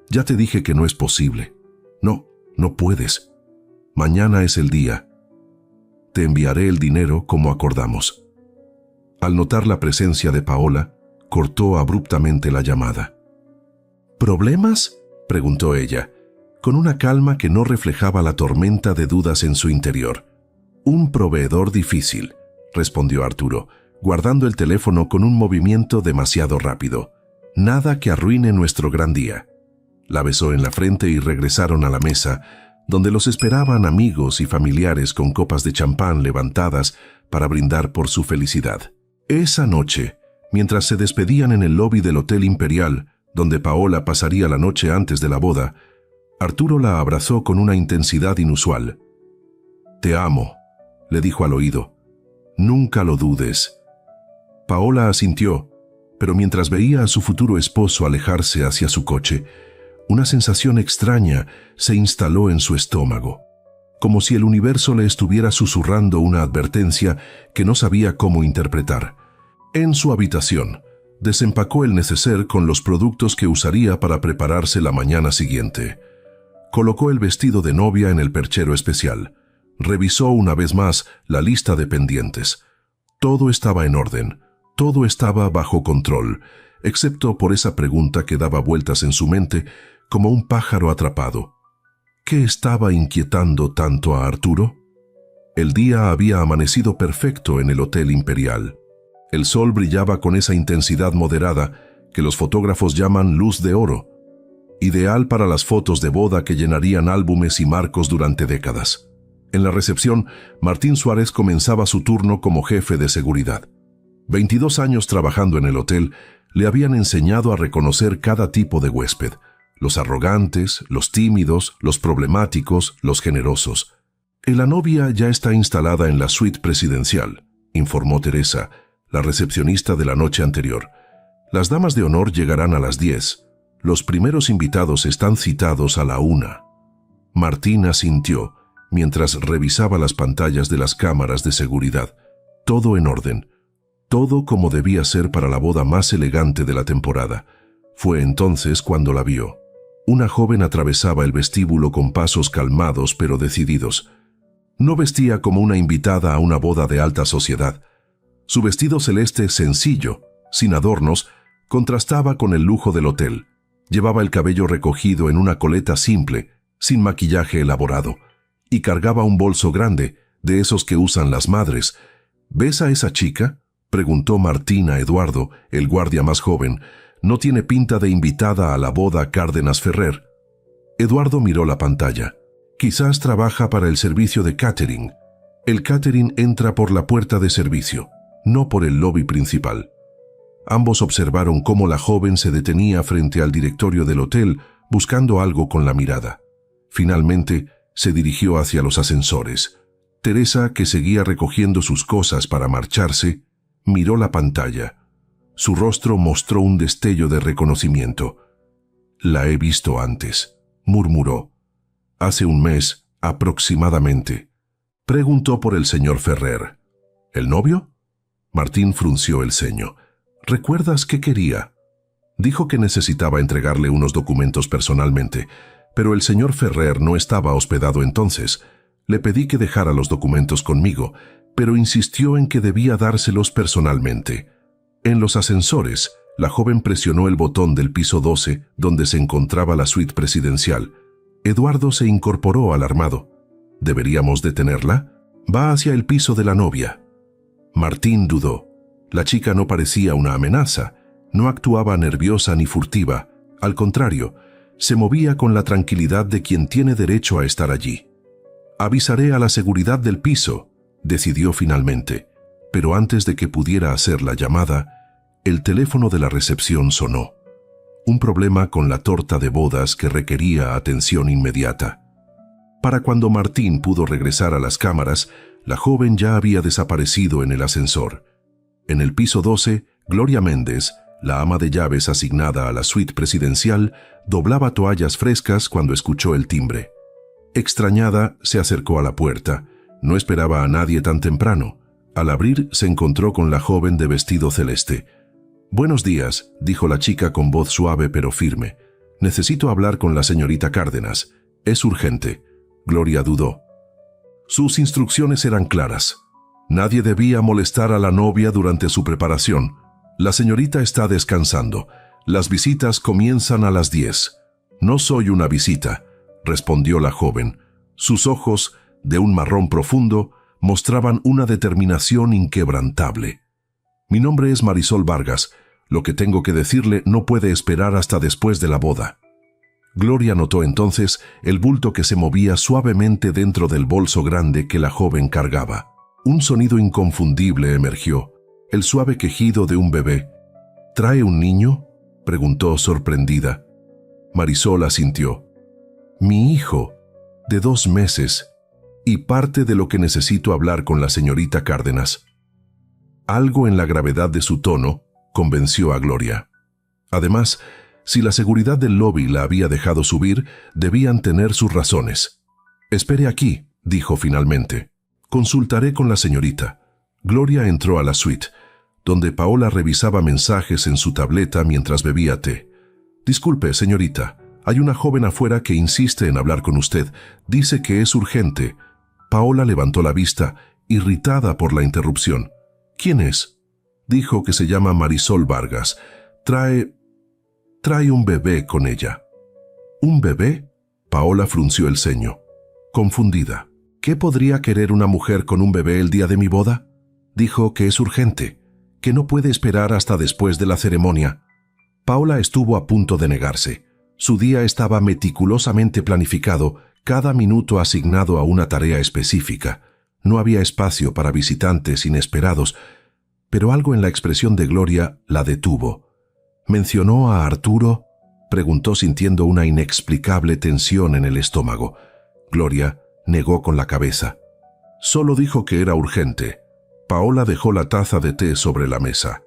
«Ya te dije que no es posible. No puedes. Mañana es el día. Te enviaré el dinero como acordamos». Al notar la presencia de Paola, cortó abruptamente la llamada. ¿Problemas?, preguntó ella, con una calma que no reflejaba la tormenta de dudas en su interior. «Un proveedor difícil», respondió Arturo, guardando el teléfono con un movimiento demasiado rápido. «Nada que arruine nuestro gran día». La besó en la frente y regresaron a la mesa, donde los esperaban amigos y familiares con copas de champán levantadas para brindar por su felicidad. Esa noche, mientras se despedían en el lobby del Hotel Imperial, donde Paola pasaría la noche antes de la boda, Arturo la abrazó con una intensidad inusual. «Te amo», le dijo al oído. «Nunca lo dudes». Paola asintió, pero mientras veía a su futuro esposo alejarse hacia su coche, una sensación extraña se instaló en su estómago, como si el universo le estuviera susurrando una advertencia que no sabía cómo interpretar. En su habitación, desempacó el neceser con los productos que usaría para prepararse la mañana siguiente. Colocó el vestido de novia en el perchero especial. Revisó una vez más la lista de pendientes. Todo estaba en orden. Todo estaba bajo control, excepto por esa pregunta que daba vueltas en su mente como un pájaro atrapado. ¿Qué estaba inquietando tanto a Arturo? El día había amanecido perfecto en el Hotel Imperial. El sol brillaba con esa intensidad moderada que los fotógrafos llaman luz de oro, ideal para las fotos de boda que llenarían álbumes y marcos durante décadas. En la recepción, Martín Suárez comenzaba su turno como jefe de seguridad. 22 años trabajando en el hotel le habían enseñado a reconocer cada tipo de huésped: los arrogantes, los tímidos, los problemáticos, los generosos. La novia ya está instalada en la suite presidencial, informó Teresa, la recepcionista de la noche anterior. Las damas de honor llegarán a las 10. Los primeros invitados están citados a la 1. Martín asintió mientras revisaba las pantallas de las cámaras de seguridad. Todo en orden. Todo como debía ser para la boda más elegante de la temporada. Fue entonces cuando la vio. Una joven atravesaba el vestíbulo con pasos calmados pero decididos. No vestía como una invitada a una boda de alta sociedad. Su vestido celeste sencillo, sin adornos, contrastaba con el lujo del hotel. Llevaba el cabello recogido en una coleta simple, sin maquillaje elaborado, y cargaba un bolso grande, de esos que usan las madres. ¿Ves a esa chica?, preguntó Martín a Eduardo, el guardia más joven. No tiene pinta de invitada a la boda Cárdenas Ferrer. Eduardo miró la pantalla. Quizás trabaja para el servicio de catering. El catering entra por la puerta de servicio, no por el lobby principal. Ambos observaron cómo la joven se detenía frente al directorio del hotel buscando algo con la mirada. Finalmente, se dirigió hacia los ascensores. Teresa, que seguía recogiendo sus cosas para marcharse, miró la pantalla. Su rostro mostró un destello de reconocimiento. «La he visto antes», murmuró. «Hace un mes, aproximadamente». Preguntó por el señor Ferrer. «¿El novio?» Martín frunció el ceño. «¿Recuerdas qué quería?» Dijo que necesitaba entregarle unos documentos personalmente, pero el señor Ferrer no estaba hospedado entonces. Le pedí que dejara los documentos conmigo, pero insistió en que debía dárselos personalmente. En los ascensores, la joven presionó el botón del piso 12, donde se encontraba la suite presidencial. Eduardo se incorporó alarmado. ¿Deberíamos detenerla? Va hacia el piso de la novia. Martín dudó. La chica no parecía una amenaza. No actuaba nerviosa ni furtiva. Al contrario, se movía con la tranquilidad de quien tiene derecho a estar allí. «Avisaré a la seguridad del piso», decidió finalmente. Pero antes de que pudiera hacer la llamada, el teléfono de la recepción sonó. Un problema con la torta de bodas que requería atención inmediata. Para cuando Martín pudo regresar a las cámaras, la joven ya había desaparecido en el ascensor. En el piso 12, Gloria Méndez, la ama de llaves asignada a la suite presidencial, doblaba toallas frescas cuando escuchó el timbre. Extrañada, se acercó a la puerta. No esperaba a nadie tan temprano. Al abrir, se encontró con la joven de vestido celeste. «Buenos días», dijo la chica con voz suave pero firme. «Necesito hablar con la señorita Cárdenas. Es urgente». Gloria dudó. Sus instrucciones eran claras. Nadie debía molestar a la novia durante su preparación. La señorita está descansando. Las visitas comienzan a las 10. «No soy una visita», respondió la joven. Sus ojos, de un marrón profundo, mostraban una determinación inquebrantable. «Mi nombre es Marisol Vargas. Lo que tengo que decirle no puede esperar hasta después de la boda». Gloria notó entonces el bulto que se movía suavemente dentro del bolso grande que la joven cargaba. Un sonido inconfundible emergió, el suave quejido de un bebé. «¿Trae un niño?», preguntó sorprendida. Marisol asintió. «Mi hijo, de 2 meses, y parte de lo que necesito hablar con la señorita Cárdenas». Algo en la gravedad de su tono convenció a Gloria. Además, si la seguridad del lobby la había dejado subir, debían tener sus razones. «Espere aquí», dijo finalmente. «Consultaré con la señorita». Gloria entró a la suite, donde Paola revisaba mensajes en su tableta mientras bebía té. «Disculpe, señorita, hay una joven afuera que insiste en hablar con usted. Dice que es urgente». Paola levantó la vista, irritada por la interrupción. «¿Quién es?» Dijo que se llama Marisol Vargas. Trae un bebé con ella». «¿Un bebé?», Paola frunció el ceño, confundida. «¿Qué podría querer una mujer con un bebé el día de mi boda?» Dijo que es urgente, que no puede esperar hasta después de la ceremonia. Paola estuvo a punto de negarse. Su día estaba meticulosamente planificado, cada minuto asignado a una tarea específica. No había espacio para visitantes inesperados, pero algo en la expresión de Gloria la detuvo. «¿Mencionó a Arturo?», preguntó sintiendo una inexplicable tensión en el estómago. Gloria negó con la cabeza. «Solo dijo que era urgente». Paola dejó la taza de té sobre la mesa.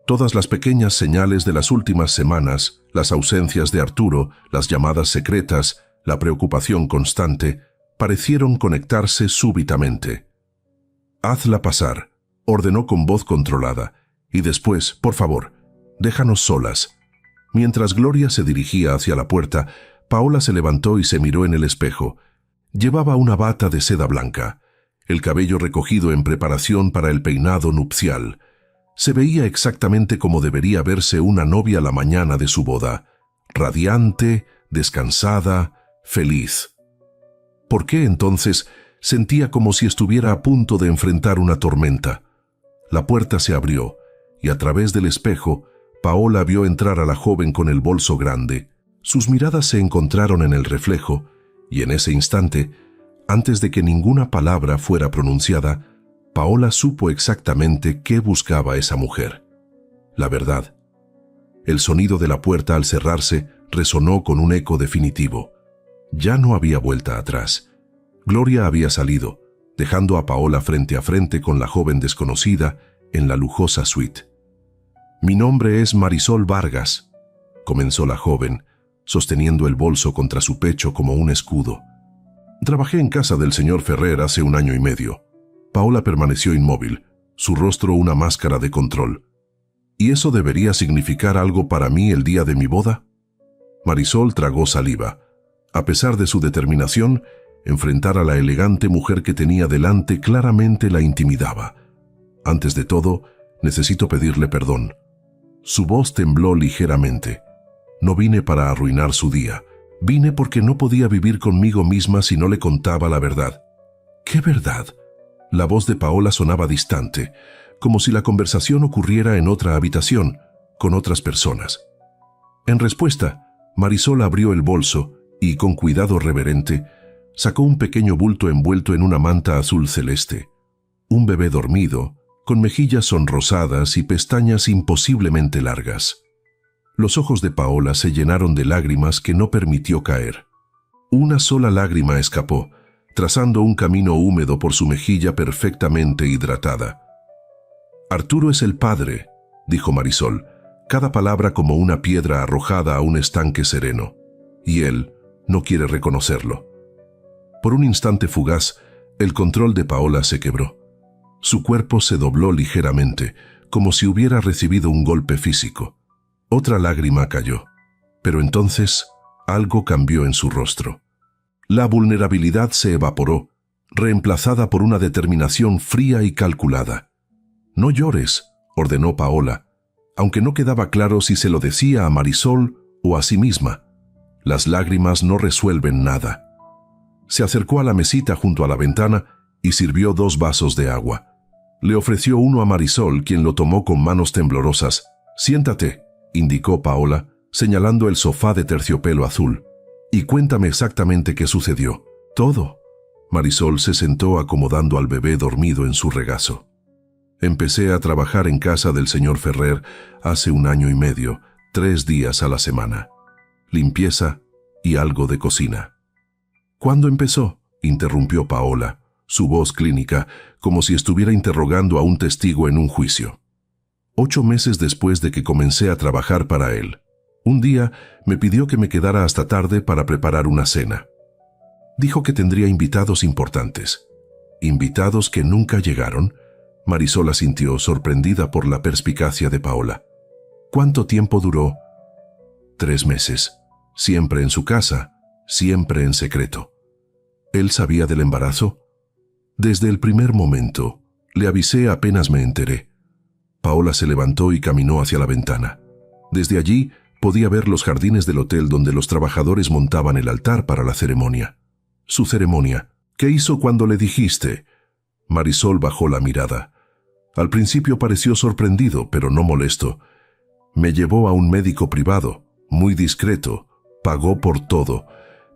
Todas las pequeñas señales de las últimas semanas, las ausencias de Arturo, las llamadas secretas, la preocupación constante, parecieron conectarse súbitamente. «Hazla pasar», ordenó con voz controlada, «y después, por favor, déjanos solas». Mientras Gloria se dirigía hacia la puerta, Paola se levantó y se miró en el espejo. Llevaba una bata de seda blanca, el cabello recogido en preparación para el peinado nupcial. Se veía exactamente como debería verse una novia la mañana de su boda, radiante, descansada, feliz. ¿Por qué entonces sentía como si estuviera a punto de enfrentar una tormenta? La puerta se abrió, y a través del espejo, Paola vio entrar a la joven con el bolso grande. Sus miradas se encontraron en el reflejo, y en ese instante, antes de que ninguna palabra fuera pronunciada, Paola supo exactamente qué buscaba esa mujer. la verdad. El sonido de la puerta al cerrarse resonó con un eco definitivo. Ya no había vuelta atrás. Gloria había salido, dejando a Paola frente a frente con la joven desconocida en la lujosa suite. «Mi nombre es Marisol Vargas», comenzó la joven, sosteniendo el bolso contra su pecho como un escudo. «Trabajé en casa del señor Ferrer hace 1 año y medio». Paola permaneció inmóvil, su rostro una máscara de control. ¿Y eso debería significar algo para mí el día de mi boda? Marisol tragó saliva. A pesar de su determinación, enfrentar a la elegante mujer que tenía delante claramente la intimidaba. «Antes de todo, necesito pedirle perdón». Su voz tembló ligeramente. «No vine para arruinar su día. Vine porque no podía vivir conmigo misma si no le contaba la verdad». «¿Qué verdad?». La voz de Paola sonaba distante, como si la conversación ocurriera en otra habitación, con otras personas. En respuesta, Marisol abrió el bolso y, con cuidado reverente, sacó un pequeño bulto envuelto en una manta azul celeste. Un bebé dormido, con mejillas sonrosadas y pestañas imposiblemente largas. Los ojos de Paola se llenaron de lágrimas que no permitió caer. Una sola lágrima escapó, trazando un camino húmedo por su mejilla perfectamente hidratada. «Arturo es el padre», dijo Marisol, cada palabra como una piedra arrojada a un estanque sereno. «Y él no quiere reconocerlo». Por un instante fugaz, el control de Paola se quebró. Su cuerpo se dobló ligeramente, como si hubiera recibido un golpe físico. Otra lágrima cayó, pero entonces algo cambió en su rostro. La vulnerabilidad se evaporó, reemplazada por una determinación fría y calculada. «No llores», ordenó Paola, aunque no quedaba claro si se lo decía a Marisol o a sí misma. Las lágrimas no resuelven nada. Se acercó a la mesita junto a la ventana y sirvió 2 vasos de agua. Le ofreció uno a Marisol, quien lo tomó con manos temblorosas. «Siéntate», indicó Paola, señalando el sofá de terciopelo azul. «Y cuéntame exactamente qué sucedió». «Todo». Marisol se sentó acomodando al bebé dormido en su regazo. «Empecé a trabajar en casa del señor Ferrer hace 1 año y medio, 3 días a la semana. Limpieza y algo de cocina». «¿Cuándo empezó?», interrumpió Paola, su voz clínica, como si estuviera interrogando a un testigo en un juicio. «8 meses después de que comencé a trabajar para él. Un día me pidió que me quedara hasta tarde para preparar una cena. Dijo que tendría invitados importantes». «¿Invitados que nunca llegaron?». Marisol asintió, sorprendida por la perspicacia de Paola. «¿Cuánto tiempo duró?». «3 meses. Siempre en su casa, siempre en secreto». «¿Él sabía del embarazo?». «Desde el primer momento. Le avisé apenas me enteré». Paola se levantó y caminó hacia la ventana. Desde allí podía ver los jardines del hotel donde los trabajadores montaban el altar para la ceremonia. «Su ceremonia. ¿Qué hizo cuando le dijiste?». Marisol bajó la mirada. Al principio pareció sorprendido, pero no molesto. «Me llevó a un médico privado, muy discreto, pagó por todo,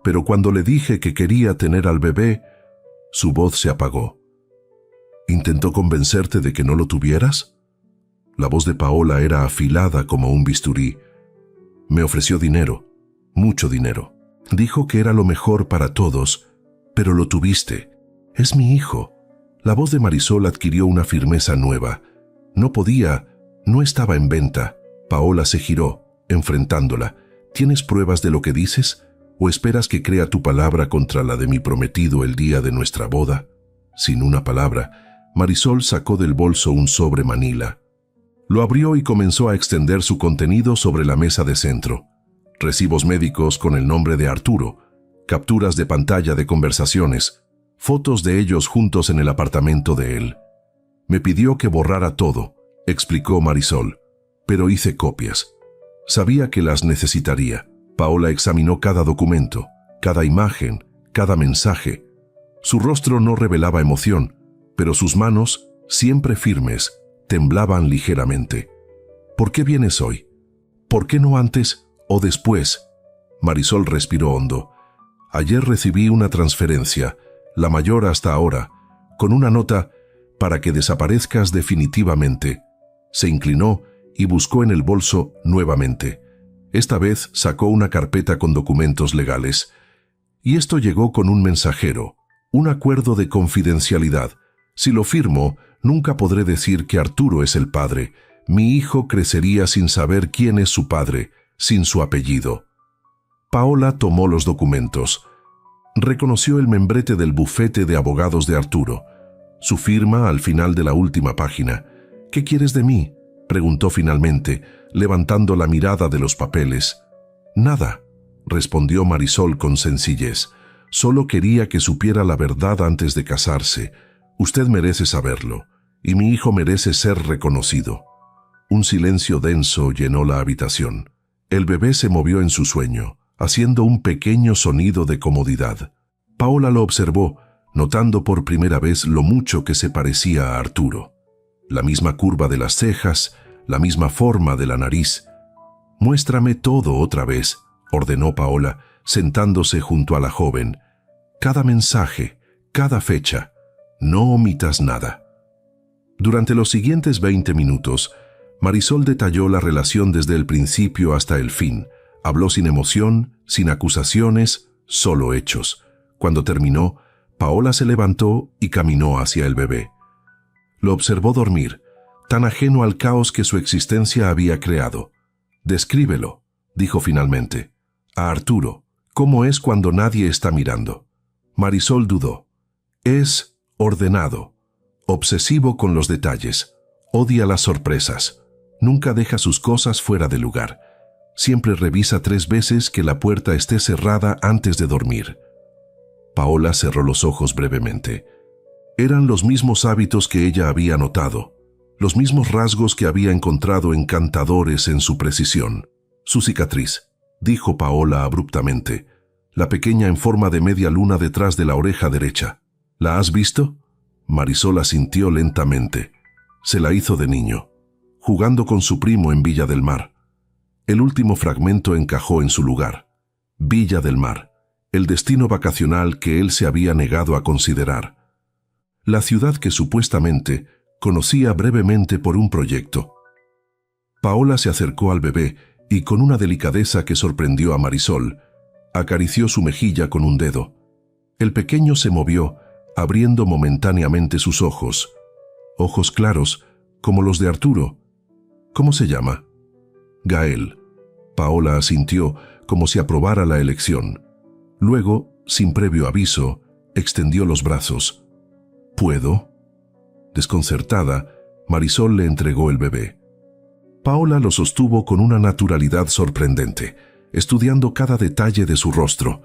pero cuando le dije que quería tener al bebé...». Su voz se apagó. «¿Intentó convencerte de que no lo tuvieras?». La voz de Paola era afilada como un bisturí. «Me ofreció dinero, mucho dinero. Dijo que era lo mejor para todos, pero lo tuviste. Es mi hijo». La voz de Marisol adquirió una firmeza nueva. No podía, no estaba en venta. Paola se giró, enfrentándola. «¿Tienes pruebas de lo que dices? ¿O esperas que crea tu palabra contra la de mi prometido el día de nuestra boda?». Sin una palabra, Marisol sacó del bolso un sobre manila. Lo abrió y comenzó a extender su contenido sobre la mesa de centro. Recibos médicos con el nombre de Arturo, capturas de pantalla de conversaciones, fotos de ellos juntos en el apartamento de él. «Me pidió que borrara todo», explicó Marisol, «pero hice copias. Sabía que las necesitaría». Paola examinó cada documento, cada imagen, cada mensaje. Su rostro no revelaba emoción, pero sus manos, siempre firmes, temblaban ligeramente. «¿Por qué vienes hoy? ¿Por qué no antes o después?». Marisol respiró hondo. «Ayer recibí una transferencia, la mayor hasta ahora, con una nota para que desaparezcas definitivamente». Se inclinó y buscó en el bolso nuevamente. Esta vez sacó una carpeta con documentos legales. Y esto llegó con un mensajero, un acuerdo de confidencialidad. Si lo firmo, nunca podré decir que Arturo es el padre. Mi hijo crecería sin saber quién es su padre, sin su apellido. Paola tomó los documentos. Reconoció el membrete del bufete de abogados de Arturo. Su firma al final de la última página. «¿Qué quieres de mí?», preguntó finalmente, levantando la mirada de los papeles. «Nada», respondió Marisol con sencillez. «Solo quería que supiera la verdad antes de casarse. Usted merece saberlo, y mi hijo merece ser reconocido». Un silencio denso llenó la habitación. El bebé se movió en su sueño, haciendo un pequeño sonido de comodidad. Paola lo observó, notando por primera vez lo mucho que se parecía a Arturo. La misma curva de las cejas, la misma forma de la nariz. «Muéstrame todo otra vez», ordenó Paola, sentándose junto a la joven. «Cada mensaje, cada fecha. No omitas nada». Durante los siguientes 20 minutos, Marisol detalló la relación desde el principio hasta el fin. Habló sin emoción, sin acusaciones, solo hechos. Cuando terminó, Paola se levantó y caminó hacia el bebé. Lo observó dormir, tan ajeno al caos que su existencia había creado. «Descríbelo», dijo finalmente. «A Arturo, ¿cómo es cuando nadie está mirando?» Marisol dudó. «Es ordenado, obsesivo con los detalles, odia las sorpresas, nunca deja sus cosas fuera de lugar. Siempre revisa 3 veces que la puerta esté cerrada antes de dormir». Paola cerró los ojos brevemente. Eran los mismos hábitos que ella había notado, los mismos rasgos que había encontrado encantadores en su precisión. «Su cicatriz», dijo Paola abruptamente, «la pequeña en forma de media luna detrás de la oreja derecha. ¿La has visto?» Marisol asintió lentamente. Se la hizo de niño, jugando con su primo en Villa del Mar. El último fragmento encajó en su lugar. Villa del Mar, el destino vacacional que él se había negado a considerar. La ciudad que supuestamente conocía brevemente por un proyecto. Paola se acercó al bebé y con una delicadeza que sorprendió a Marisol, acarició su mejilla con un dedo. El pequeño se movió, abriendo momentáneamente sus ojos. Ojos claros, como los de Arturo. «¿Cómo se llama?» «Gael». Paola asintió como si aprobara la elección. Luego, sin previo aviso, extendió los brazos. «¿Puedo?» Desconcertada, Marisol le entregó el bebé. Paola lo sostuvo con una naturalidad sorprendente, estudiando cada detalle de su rostro.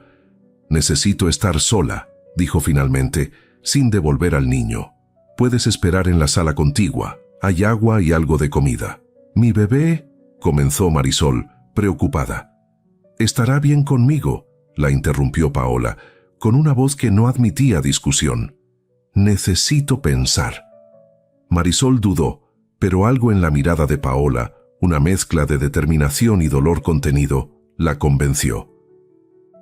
«Necesito estar sola», dijo finalmente, sin devolver al niño. «Puedes esperar en la sala contigua. Hay agua y algo de comida». «Mi bebé», comenzó Marisol, preocupada. «Estará bien conmigo», la interrumpió Paola, con una voz que no admitía discusión. «Necesito pensar». Marisol dudó, pero algo en la mirada de Paola, una mezcla de determinación y dolor contenido, la convenció.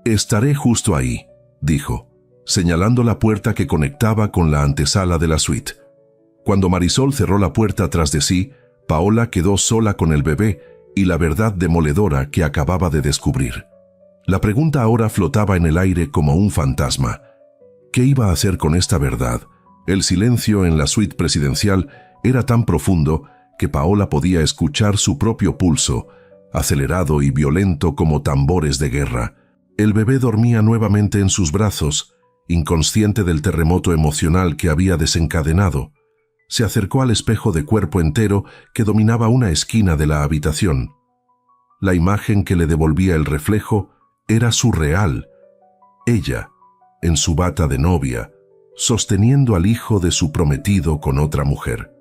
«Estaré justo ahí», dijo, señalando la puerta que conectaba con la antesala de la suite. Cuando Marisol cerró la puerta tras de sí, Paola quedó sola con el bebé y la verdad demoledora que acababa de descubrir. La pregunta ahora flotaba en el aire como un fantasma. ¿Qué iba a hacer con esta verdad? El silencio en la suite presidencial era tan profundo que Paola podía escuchar su propio pulso, acelerado y violento como tambores de guerra. El bebé dormía nuevamente en sus brazos, inconsciente del terremoto emocional que había desencadenado. Se acercó al espejo de cuerpo entero que dominaba una esquina de la habitación. La imagen que le devolvía el reflejo era surreal. Ella, en su bata de novia, sosteniendo al hijo de su prometido con otra mujer.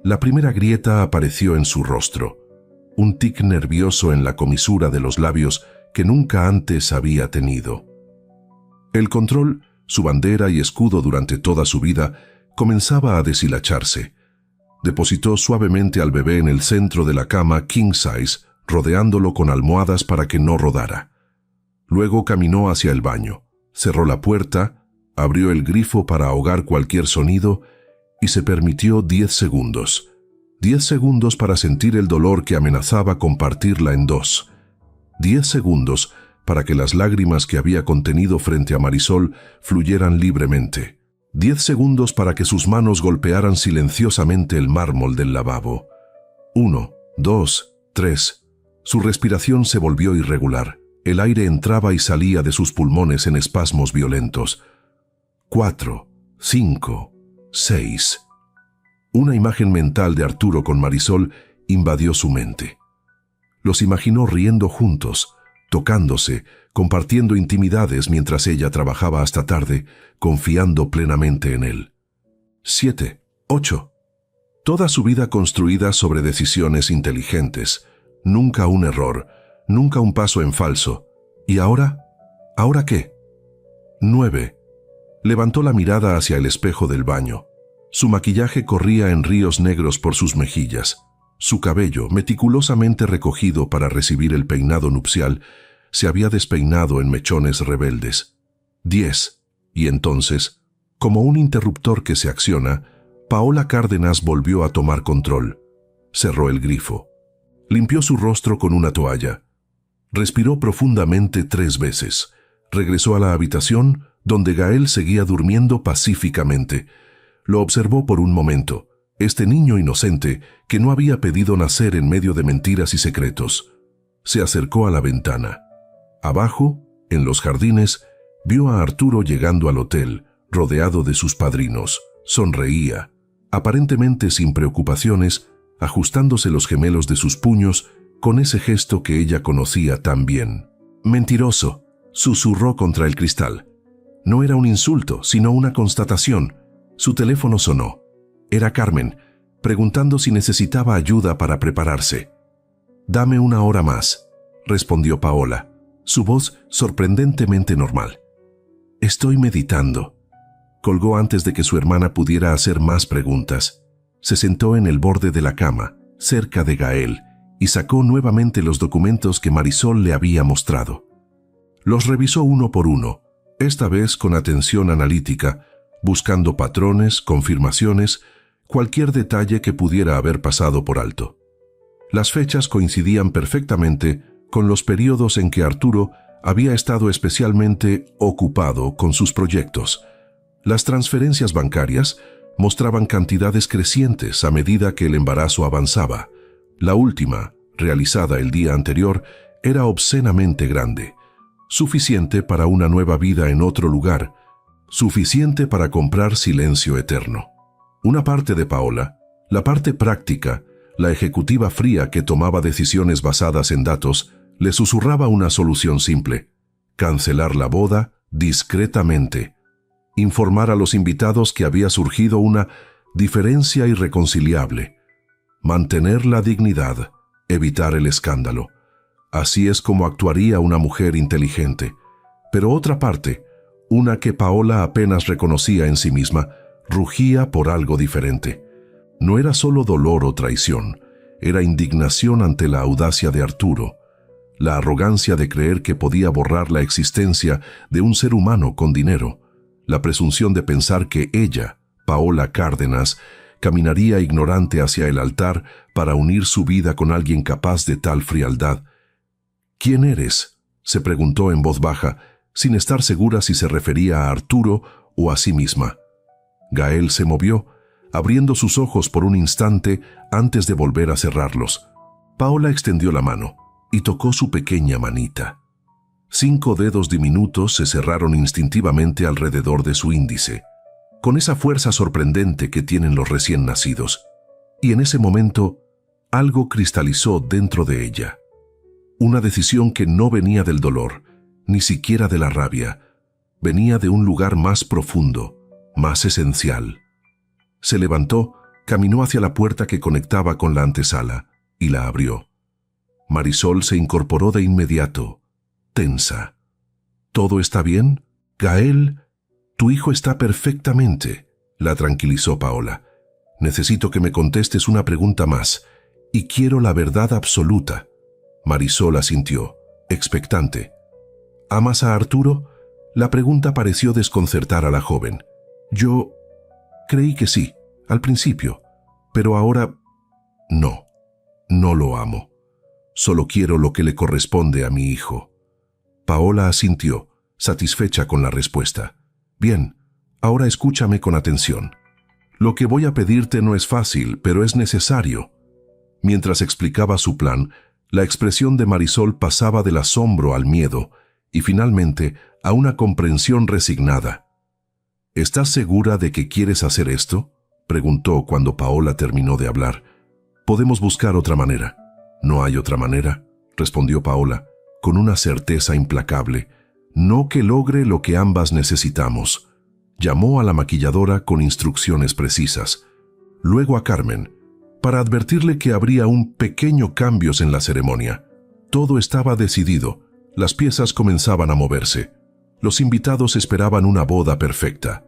La primera grieta apareció en su rostro, un tic nervioso en la comisura de los labios que nunca antes había tenido. El control, su bandera y escudo durante toda su vida, comenzaba a deshilacharse. Depositó suavemente al bebé en el centro de la cama king size, rodeándolo con almohadas para que no rodara. Luego caminó hacia el baño, cerró la puerta, abrió el grifo para ahogar cualquier sonido y se permitió 10 segundos. 10 segundos para sentir el dolor que amenazaba compartirla en dos. 10 segundos para que las lágrimas que había contenido frente a Marisol fluyeran libremente. 10 segundos para que sus manos golpearan silenciosamente el mármol del lavabo. 1, 2, 3. Su respiración se volvió irregular. El aire entraba y salía de sus pulmones en espasmos violentos. 4, 5, 6. Una imagen mental de Arturo con Marisol invadió su mente. Los imaginó riendo juntos, tocándose, compartiendo intimidades mientras ella trabajaba hasta tarde, confiando plenamente en él. 7, 8. Toda su vida construida sobre decisiones inteligentes, nunca un error, nunca un paso en falso. ¿Y ahora? ¿Ahora qué? 9. Levantó la mirada hacia el espejo del baño. Su maquillaje corría en ríos negros por sus mejillas. Su cabello, meticulosamente recogido para recibir el peinado nupcial, se había despeinado en mechones rebeldes. 10. Y entonces, como un interruptor que se acciona, Paola Cárdenas volvió a tomar control. Cerró el grifo. Limpió su rostro con una toalla. Respiró profundamente 3 veces. Regresó a la habitación, donde Gael seguía durmiendo pacíficamente. Lo observó por un momento. Este niño inocente que no había pedido nacer en medio de mentiras y secretos. Se acercó a la ventana. Abajo, en los jardines, vio a Arturo llegando al hotel, rodeado de sus padrinos. Sonreía, aparentemente sin preocupaciones, ajustándose los gemelos de sus puños con ese gesto que ella conocía tan bien. «Mentiroso», susurró contra el cristal. No era un insulto, sino una constatación. Su teléfono sonó. Era Carmen, preguntando si necesitaba ayuda para prepararse. «Dame 1 hora más», respondió Paola, su voz sorprendentemente normal. «Estoy meditando». Colgó antes de que su hermana pudiera hacer más preguntas. Se sentó en el borde de la cama, cerca de Gael, y sacó nuevamente los documentos que Marisol le había mostrado. Los revisó uno por uno, esta vez con atención analítica, buscando patrones, confirmaciones, cualquier detalle que pudiera haber pasado por alto. Las fechas coincidían perfectamente con los periodos en que Arturo había estado especialmente ocupado con sus proyectos. Las transferencias bancarias mostraban cantidades crecientes a medida que el embarazo avanzaba. La última, realizada el día anterior, era obscenamente grande, suficiente para una nueva vida en otro lugar, suficiente para comprar silencio eterno. Una parte de Paola, la parte práctica, la ejecutiva fría que tomaba decisiones basadas en datos, le susurraba una solución simple: cancelar la boda discretamente, informar a los invitados que había surgido una diferencia irreconciliable, mantener la dignidad, evitar el escándalo. Así es como actuaría una mujer inteligente. Pero otra parte, una que Paola apenas reconocía en sí misma, rugía por algo diferente. No era solo dolor o traición, era indignación ante la audacia de Arturo, la arrogancia de creer que podía borrar la existencia de un ser humano con dinero, la presunción de pensar que ella, Paola Cárdenas, caminaría ignorante hacia el altar para unir su vida con alguien capaz de tal frialdad. «¿Quién eres?», se preguntó en voz baja, sin estar segura si se refería a Arturo o a sí misma. Gael se movió, abriendo sus ojos por un instante antes de volver a cerrarlos. Paola extendió la mano y tocó su pequeña manita. 5 dedos diminutos se cerraron instintivamente alrededor de su índice, con esa fuerza sorprendente que tienen los recién nacidos. Y en ese momento, algo cristalizó dentro de ella. Una decisión que no venía del dolor, ni siquiera de la rabia. Venía de un lugar más profundo, más esencial. Se levantó, caminó hacia la puerta que conectaba con la antesala, y la abrió. Marisol se incorporó de inmediato, tensa. «¿Todo está bien? Gael, tu hijo está perfectamente», la tranquilizó Paola. «Necesito que me contestes una pregunta más, y quiero la verdad absoluta». Marisol asintió, expectante. «¿Amas a Arturo?». La pregunta pareció desconcertar a la joven. «Yo creí que sí, al principio, pero ahora No, no lo amo. Solo quiero lo que le corresponde a mi hijo. Paola asintió, satisfecha con la respuesta. Bien, ahora escúchame con atención. Lo que voy a pedirte no es fácil, pero es necesario. Mientras explicaba su plan, la expresión de Marisol pasaba del asombro al miedo y finalmente a una comprensión resignada. ¿Estás segura de que quieres hacer esto?, preguntó cuando Paola terminó de hablar. Podemos buscar otra manera. ¿No hay otra manera?, respondió Paola, con una certeza implacable. No que logre lo que ambas necesitamos. Llamó a la maquilladora con instrucciones precisas. Luego a Carmen, para advertirle que habría un pequeño cambios en la ceremonia. Todo estaba decidido. Las piezas comenzaban a moverse. Los invitados esperaban una boda perfecta.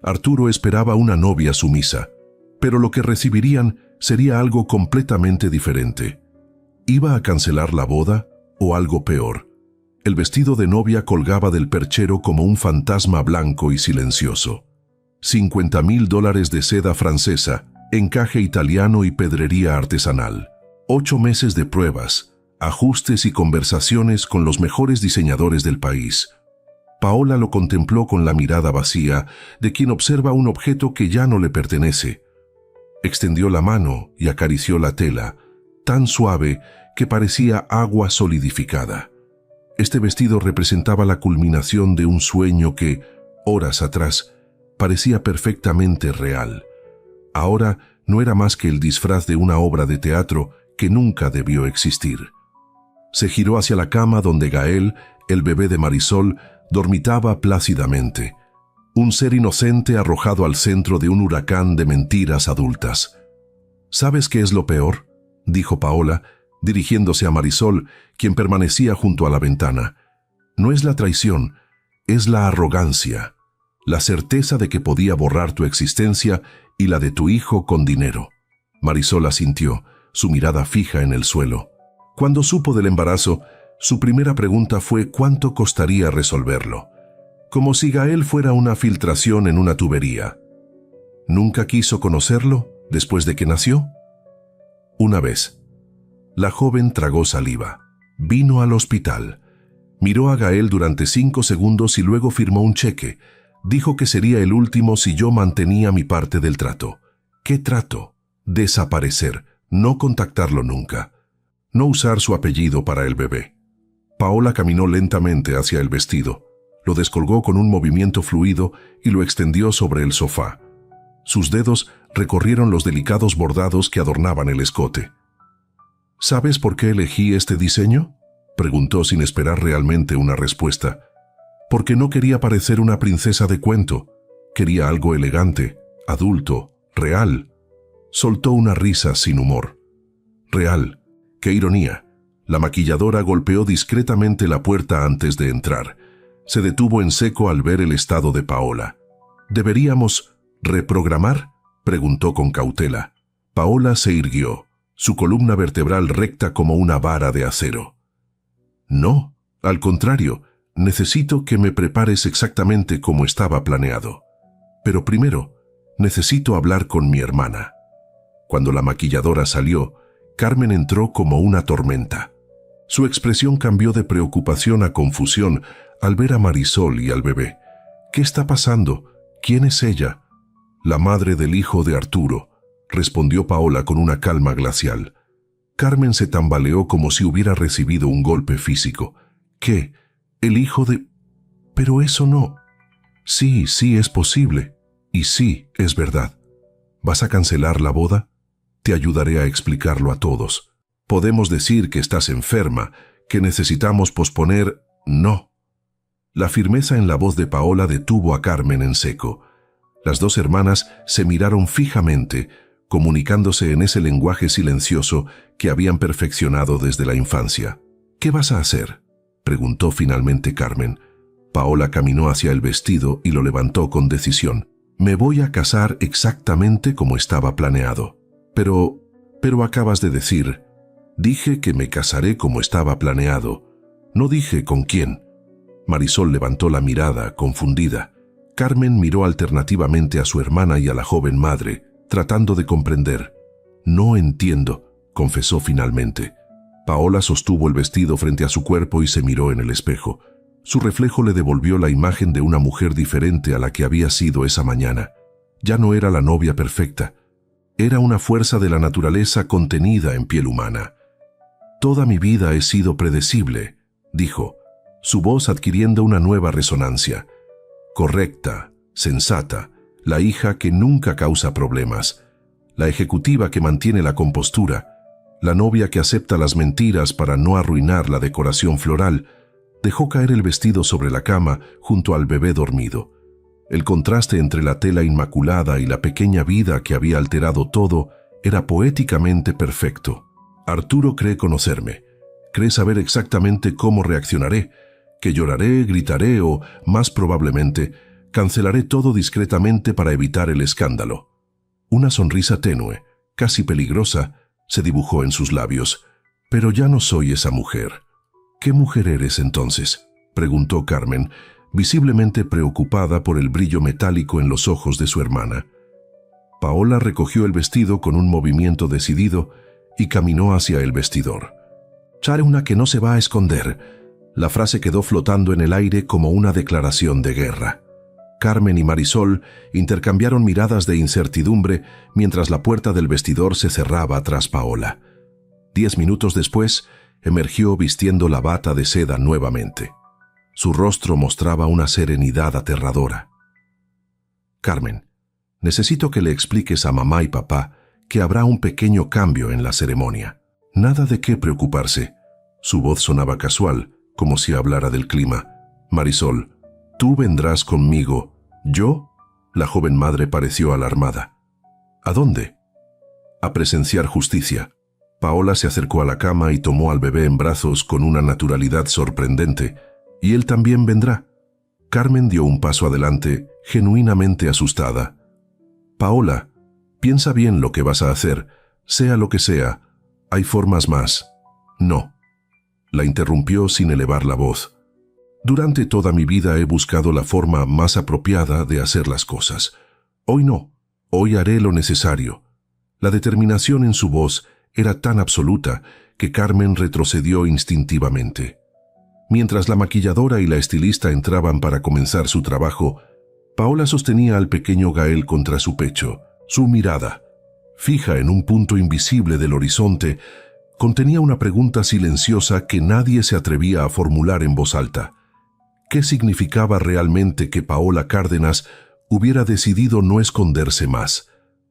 Arturo esperaba una novia sumisa, pero lo que recibirían sería algo completamente diferente. ¿Iba a cancelar la boda o algo peor? El vestido de novia colgaba del perchero como un fantasma blanco y silencioso. $50,000 de seda francesa, encaje italiano y pedrería artesanal. 8 meses de pruebas, ajustes y conversaciones con los mejores diseñadores del país. Paola lo contempló con la mirada vacía de quien observa un objeto que ya no le pertenece. Extendió la mano y acarició la tela, tan suave que parecía agua solidificada. Este vestido representaba la culminación de un sueño que, horas atrás, parecía perfectamente real. Ahora no era más que el disfraz de una obra de teatro que nunca debió existir. Se giró hacia la cama donde Gael, el bebé de Marisol, dormitaba plácidamente. Un ser inocente arrojado al centro de un huracán de mentiras adultas. ¿Sabes qué es lo peor?, dijo Paola, dirigiéndose a Marisol, quien permanecía junto a la ventana. No es la traición, es la arrogancia, la certeza de que podía borrar tu existencia y la de tu hijo con dinero. Marisol asintió, su mirada fija en el suelo. Cuando supo del embarazo, su primera pregunta fue ¿cuánto costaría resolverlo? Como si Gael fuera una filtración en una tubería. ¿Nunca quiso conocerlo después de que nació? Una vez. La joven tragó saliva. Vino al hospital. Miró a Gael durante 5 segundos y luego firmó un cheque. Dijo que sería el último si yo mantenía mi parte del trato. ¿Qué trato? Desaparecer, no contactarlo nunca. No usar su apellido para el bebé. Paola caminó lentamente hacia el vestido. Lo descolgó con un movimiento fluido y lo extendió sobre el sofá. Sus dedos recorrieron los delicados bordados que adornaban el escote. ¿Sabes por qué elegí este diseño?, preguntó sin esperar realmente una respuesta. Porque no quería parecer una princesa de cuento. Quería algo elegante, adulto, real. Soltó una risa sin humor. Real. ¡Qué ironía! La maquilladora golpeó discretamente la puerta antes de entrar. Se detuvo en seco al ver el estado de Paola. ¿Deberíamos reprogramar?, preguntó con cautela. Paola se irguió, su columna vertebral recta como una vara de acero. No, al contrario, necesito que me prepares exactamente como estaba planeado. Pero primero, necesito hablar con mi hermana. Cuando la maquilladora salió, Carmen entró como una tormenta. Su expresión cambió de preocupación a confusión al ver a Marisol y al bebé. ¿Qué está pasando? ¿Quién es ella? La madre del hijo de Arturo, respondió Paola con una calma glacial. Carmen se tambaleó como si hubiera recibido un golpe físico. ¿Qué? ¿El hijo de...? Pero eso no. Sí, sí es posible. Y sí, es verdad. ¿Vas a cancelar la boda? Te ayudaré a explicarlo a todos. Podemos decir que estás enferma, que necesitamos posponer... No. La firmeza en la voz de Paola detuvo a Carmen en seco. Las dos hermanas se miraron fijamente, comunicándose en ese lenguaje silencioso que habían perfeccionado desde la infancia. ¿Qué vas a hacer?, preguntó finalmente Carmen. Paola caminó hacia el vestido y lo levantó con decisión. Me voy a casar exactamente como estaba planeado. Pero acabas de decir... Dije que me casaré como estaba planeado. No dije con quién. Marisol levantó la mirada, confundida. Carmen miró alternativamente a su hermana y a la joven madre, tratando de comprender. No entiendo, confesó finalmente. Paola sostuvo el vestido frente a su cuerpo y se miró en el espejo. Su reflejo le devolvió la imagen de una mujer diferente a la que había sido esa mañana. Ya no era la novia perfecta. Era una fuerza de la naturaleza contenida en piel humana. «Toda mi vida he sido predecible», dijo, su voz adquiriendo una nueva resonancia. Correcta, sensata, la hija que nunca causa problemas, la ejecutiva que mantiene la compostura, la novia que acepta las mentiras para no arruinar la decoración floral. Dejó caer el vestido sobre la cama junto al bebé dormido. El contraste entre la tela inmaculada y la pequeña vida que había alterado todo era poéticamente perfecto. Arturo cree conocerme, cree saber exactamente cómo reaccionaré, que lloraré, gritaré o, más probablemente, cancelaré todo discretamente para evitar el escándalo. Una sonrisa tenue, casi peligrosa, se dibujó en sus labios. Pero ya no soy esa mujer. ¿Qué mujer eres entonces?, preguntó Carmen, visiblemente preocupada por el brillo metálico en los ojos de su hermana. Paola recogió el vestido con un movimiento decidido y caminó hacia el vestidor. «Seré una que no se va a esconder». La frase quedó flotando en el aire como una declaración de guerra. Carmen y Marisol intercambiaron miradas de incertidumbre mientras la puerta del vestidor se cerraba tras Paola. 10 minutos después, emergió vistiendo la bata de seda nuevamente. Su rostro mostraba una serenidad aterradora. «Carmen, necesito que le expliques a mamá y papá que habrá un pequeño cambio en la ceremonia. Nada de qué preocuparse». Su voz sonaba casual, como si hablara del clima. «Marisol, tú vendrás conmigo». «¿Yo?». La joven madre pareció alarmada. «¿A dónde?». «A presenciar justicia». Paola se acercó a la cama y tomó al bebé en brazos con una naturalidad sorprendente. «¿Y él también vendrá?». Carmen dio un paso adelante, genuinamente asustada. «Paola, piensa bien lo que vas a hacer, sea lo que sea. Hay formas más». «No», la interrumpió sin elevar la voz. «Durante toda mi vida he buscado la forma más apropiada de hacer las cosas. Hoy no, hoy haré lo necesario». La determinación en su voz era tan absoluta que Carmen retrocedió instintivamente. Mientras la maquilladora y la estilista entraban para comenzar su trabajo, Paola sostenía al pequeño Gael contra su pecho. Su mirada, fija en un punto invisible del horizonte, contenía una pregunta silenciosa que nadie se atrevía a formular en voz alta. ¿Qué significaba realmente que Paola Cárdenas hubiera decidido no esconderse más?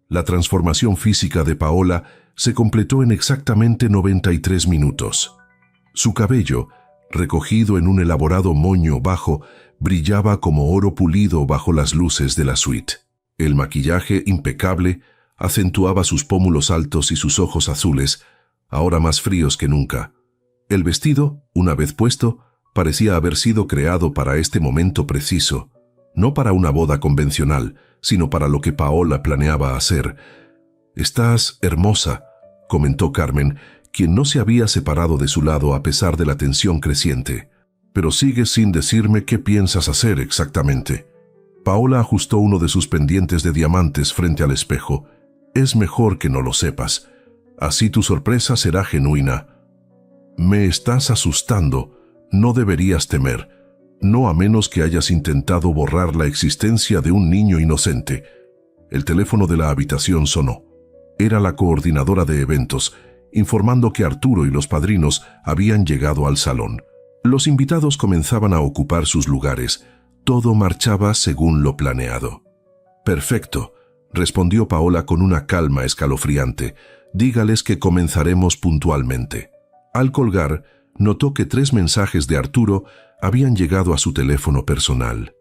La transformación física de Paola se completó en exactamente 93 minutos. Su cabello, recogido en un elaborado moño bajo, brillaba como oro pulido bajo las luces de la suite. El maquillaje impecable acentuaba sus pómulos altos y sus ojos azules, ahora más fríos que nunca. El vestido, una vez puesto, parecía haber sido creado para este momento preciso, no para una boda convencional, sino para lo que Paola planeaba hacer. «Estás hermosa», comentó Carmen, quien no se había separado de su lado a pesar de la tensión creciente. «Pero sigues sin decirme qué piensas hacer exactamente». Paola ajustó uno de sus pendientes de diamantes frente al espejo. «Es mejor que no lo sepas. Así tu sorpresa será genuina». «Me estás asustando. No deberías temer. No a menos que hayas intentado borrar la existencia de un niño inocente». El teléfono de la habitación sonó. Era la coordinadora de eventos, informando que Arturo y los padrinos habían llegado al salón. Los invitados comenzaban a ocupar sus lugares. Todo marchaba según lo planeado. «Perfecto», respondió Paola con una calma escalofriante. «Dígales que comenzaremos puntualmente». Al colgar, notó que 3 mensajes de Arturo habían llegado a su teléfono personal.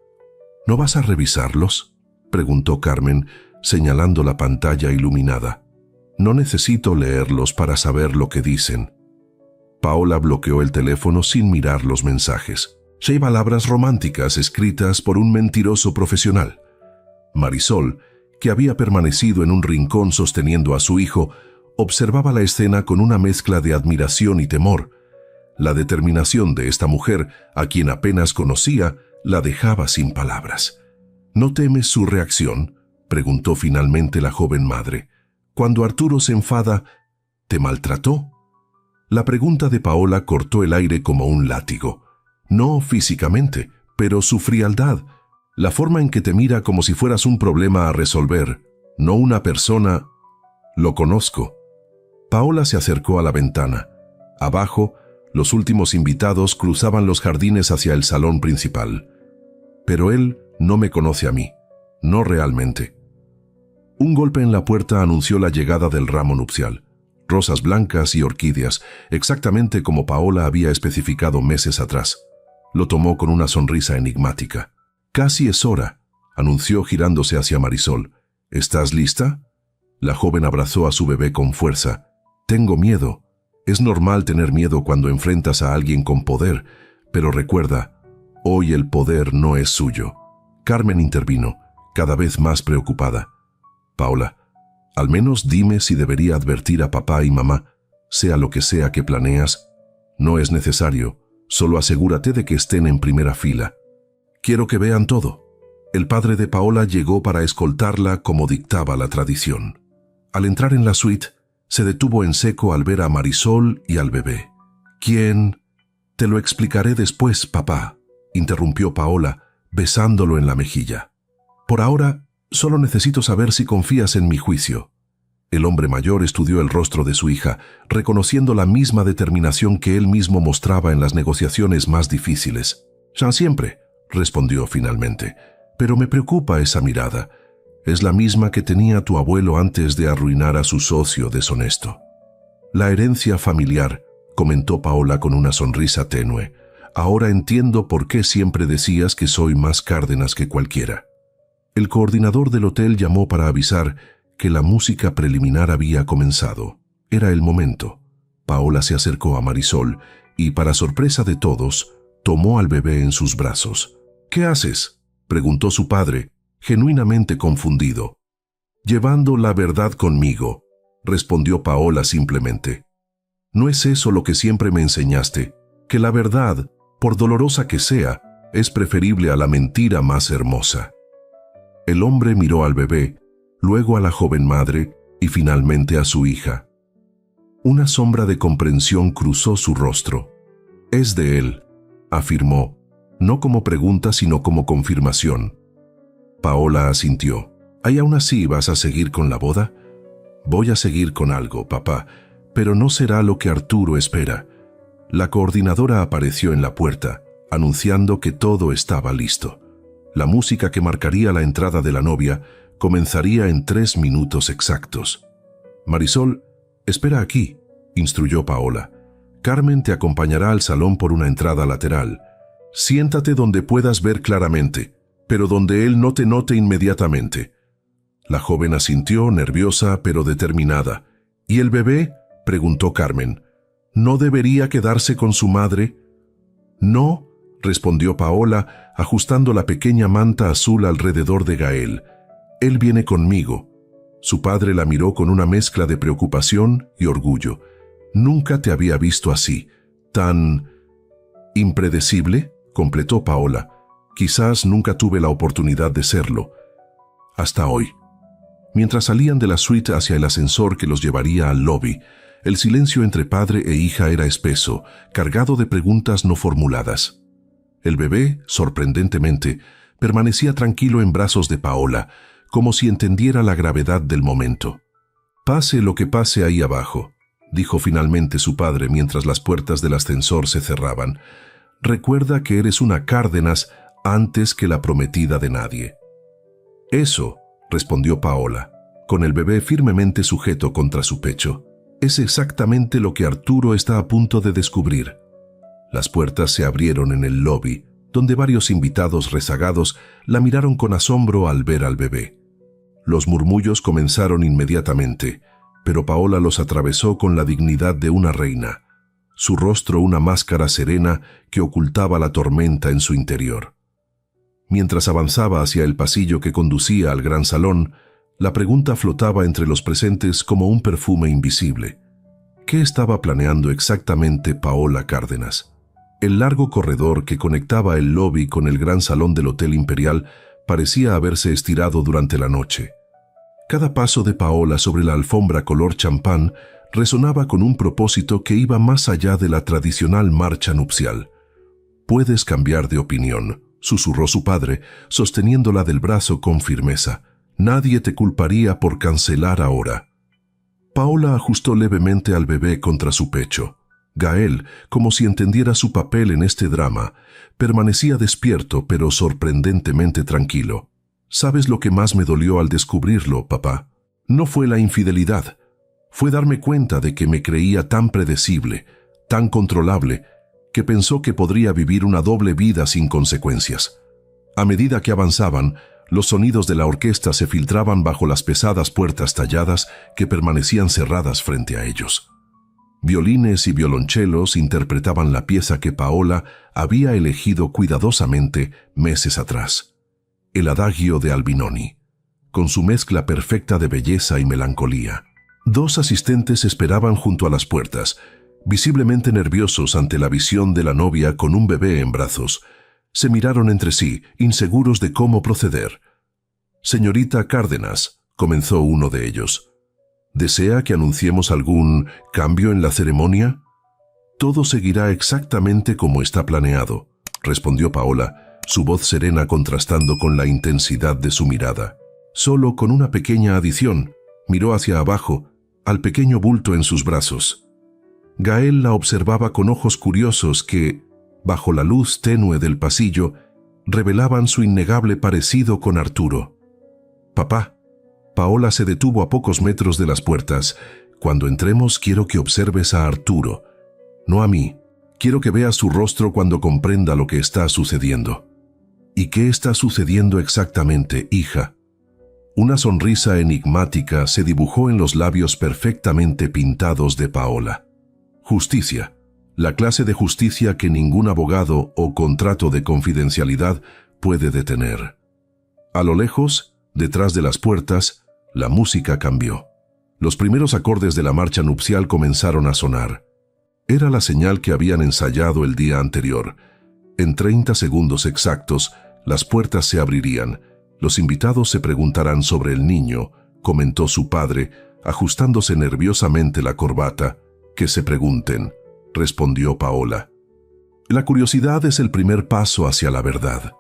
«¿No vas a revisarlos?», preguntó Carmen, señalando la pantalla iluminada. «No necesito leerlos para saber lo que dicen». Paola bloqueó el teléfono sin mirar los mensajes. 6 palabras románticas escritas por un mentiroso profesional. Marisol, que había permanecido en un rincón sosteniendo a su hijo, observaba la escena con una mezcla de admiración y temor. La determinación de esta mujer, a quien apenas conocía, la dejaba sin palabras. «¿No temes su reacción?», preguntó finalmente la joven madre. Cuando Arturo se enfada, ¿te maltrató? La pregunta de Paola cortó el aire como un látigo. No físicamente, pero su frialdad, la forma en que te mira como si fueras un problema a resolver, no una persona. Lo conozco. Paola se acercó a la ventana. Abajo, los últimos invitados cruzaban los jardines hacia el salón principal. Pero él no me conoce a mí, no realmente. Un golpe en la puerta anunció la llegada del ramo nupcial. Rosas blancas y orquídeas, exactamente como Paola había especificado meses atrás. Lo tomó con una sonrisa enigmática. «Casi es hora», anunció girándose hacia Marisol. «¿Estás lista?» La joven abrazó a su bebé con fuerza. «Tengo miedo. Es normal tener miedo cuando enfrentas a alguien con poder, pero recuerda, hoy el poder no es suyo». Carmen intervino, cada vez más preocupada. «Paola, al menos dime si debería advertir a papá y mamá, sea lo que sea que planeas. No es necesario, solo asegúrate de que estén en primera fila. Quiero que vean todo». El padre de Paola llegó para escoltarla como dictaba la tradición. Al entrar en la suite, se detuvo en seco al ver a Marisol y al bebé. «¿Quién?» «Te lo explicaré después, papá», interrumpió Paola, besándolo en la mejilla. «Por ahora, solo necesito saber si confías en mi juicio». El hombre mayor estudió el rostro de su hija, reconociendo la misma determinación que él mismo mostraba en las negociaciones más difíciles. «Ya siempre», respondió finalmente, «pero me preocupa esa mirada. Es la misma que tenía tu abuelo antes de arruinar a su socio deshonesto». «La herencia familiar», comentó Paola con una sonrisa tenue. «Ahora entiendo por qué siempre decías que soy más Cárdenas que cualquiera». El coordinador del hotel llamó para avisar que la música preliminar había comenzado. Era el momento. Paola se acercó a Marisol y, para sorpresa de todos, tomó al bebé en sus brazos. «¿Qué haces?», preguntó su padre, genuinamente confundido. «Llevando la verdad conmigo», respondió Paola simplemente. «¿No es eso lo que siempre me enseñaste? Que la verdad, por dolorosa que sea, es preferible a la mentira más hermosa». El hombre miró al bebé, luego a la joven madre y finalmente a su hija. Una sombra de comprensión cruzó su rostro. «Es de él», afirmó, no como pregunta sino como confirmación. Paola asintió. «¿Y aún así vas a seguir con la boda?» «Voy a seguir con algo, papá, pero no será lo que Arturo espera». La coordinadora apareció en la puerta, anunciando que todo estaba listo. La música que marcaría la entrada de la novia comenzaría en 3 minutos exactos. «Marisol, espera aquí», instruyó Paola. «Carmen te acompañará al salón por una entrada lateral. Siéntate donde puedas ver claramente, pero donde él no te note inmediatamente». La joven asintió, nerviosa pero determinada. «¿Y el bebé?», preguntó Carmen. «¿No debería quedarse con su madre?» «No», respondió Paola, ajustando la pequeña manta azul alrededor de Gael. «Él viene conmigo». Su padre la miró con una mezcla de preocupación y orgullo. «Nunca te había visto así, tan impredecible», completó Paola. «Quizás nunca tuve la oportunidad de serlo. Hasta hoy». Mientras salían de la suite hacia el ascensor que los llevaría al lobby, el silencio entre padre e hija era espeso, cargado de preguntas no formuladas. El bebé, sorprendentemente, permanecía tranquilo en brazos de Paola, como si entendiera la gravedad del momento. «Pase lo que pase ahí abajo», dijo finalmente su padre mientras las puertas del ascensor se cerraban. «Recuerda que eres una Cárdenas antes que la prometida de nadie». «Eso», respondió Paola, con el bebé firmemente sujeto contra su pecho, «es exactamente lo que Arturo está a punto de descubrir». Las puertas se abrieron en el lobby, donde varios invitados rezagados la miraron con asombro al ver al bebé. Los murmullos comenzaron inmediatamente, pero Paola los atravesó con la dignidad de una reina, su rostro una máscara serena que ocultaba la tormenta en su interior. Mientras avanzaba hacia el pasillo que conducía al gran salón, la pregunta flotaba entre los presentes como un perfume invisible. ¿Qué estaba planeando exactamente Paola Cárdenas? El largo corredor que conectaba el lobby con el gran salón del Hotel Imperial parecía haberse estirado durante la noche. Cada paso de Paola sobre la alfombra color champán resonaba con un propósito que iba más allá de la tradicional marcha nupcial. «Puedes cambiar de opinión», susurró su padre, sosteniéndola del brazo con firmeza. «Nadie te culparía por cancelar ahora». Paola ajustó levemente al bebé contra su pecho. Gael, como si entendiera su papel en este drama, permanecía despierto pero sorprendentemente tranquilo. «¿Sabes lo que más me dolió al descubrirlo, papá? No fue la infidelidad. Fue darme cuenta de que me creía tan predecible, tan controlable, que pensó que podría vivir una doble vida sin consecuencias. A medida que avanzaban, los sonidos de la orquesta se filtraban bajo las pesadas puertas talladas que permanecían cerradas frente a ellos. Violines y violonchelos interpretaban la pieza que Paola había elegido cuidadosamente meses atrás. El adagio de Albinoni, con su mezcla perfecta de belleza y melancolía. Dos asistentes esperaban junto a las puertas, visiblemente nerviosos ante la visión de la novia con un bebé en brazos. Se miraron entre sí, inseguros de cómo proceder. «Señorita Cárdenas», comenzó uno de ellos, «¿desea que anunciemos algún cambio en la ceremonia?» «Todo seguirá exactamente como está planeado», respondió Paola, su voz serena contrastando con la intensidad de su mirada. «Solo con una pequeña adición», miró hacia abajo, al pequeño bulto en sus brazos. Gael la observaba con ojos curiosos que, bajo la luz tenue del pasillo, revelaban su innegable parecido con Arturo. «Papá». Paola se detuvo a pocos metros de las puertas. «Cuando entremos quiero que observes a Arturo, no a mí. Quiero que veas su rostro cuando comprenda lo que está sucediendo». «¿Y qué está sucediendo exactamente, hija?». Una sonrisa enigmática se dibujó en los labios perfectamente pintados de Paola. «Justicia, la clase de justicia que ningún abogado o contrato de confidencialidad puede detener». A lo lejos, detrás de las puertas, la música cambió. Los primeros acordes de la marcha nupcial comenzaron a sonar. Era la señal que habían ensayado el día anterior. En 30 segundos exactos, las puertas se abrirían. «Los invitados se preguntarán sobre el niño», comentó su padre, ajustándose nerviosamente la corbata. «Que se pregunten», respondió Paola. «La curiosidad es el primer paso hacia la verdad».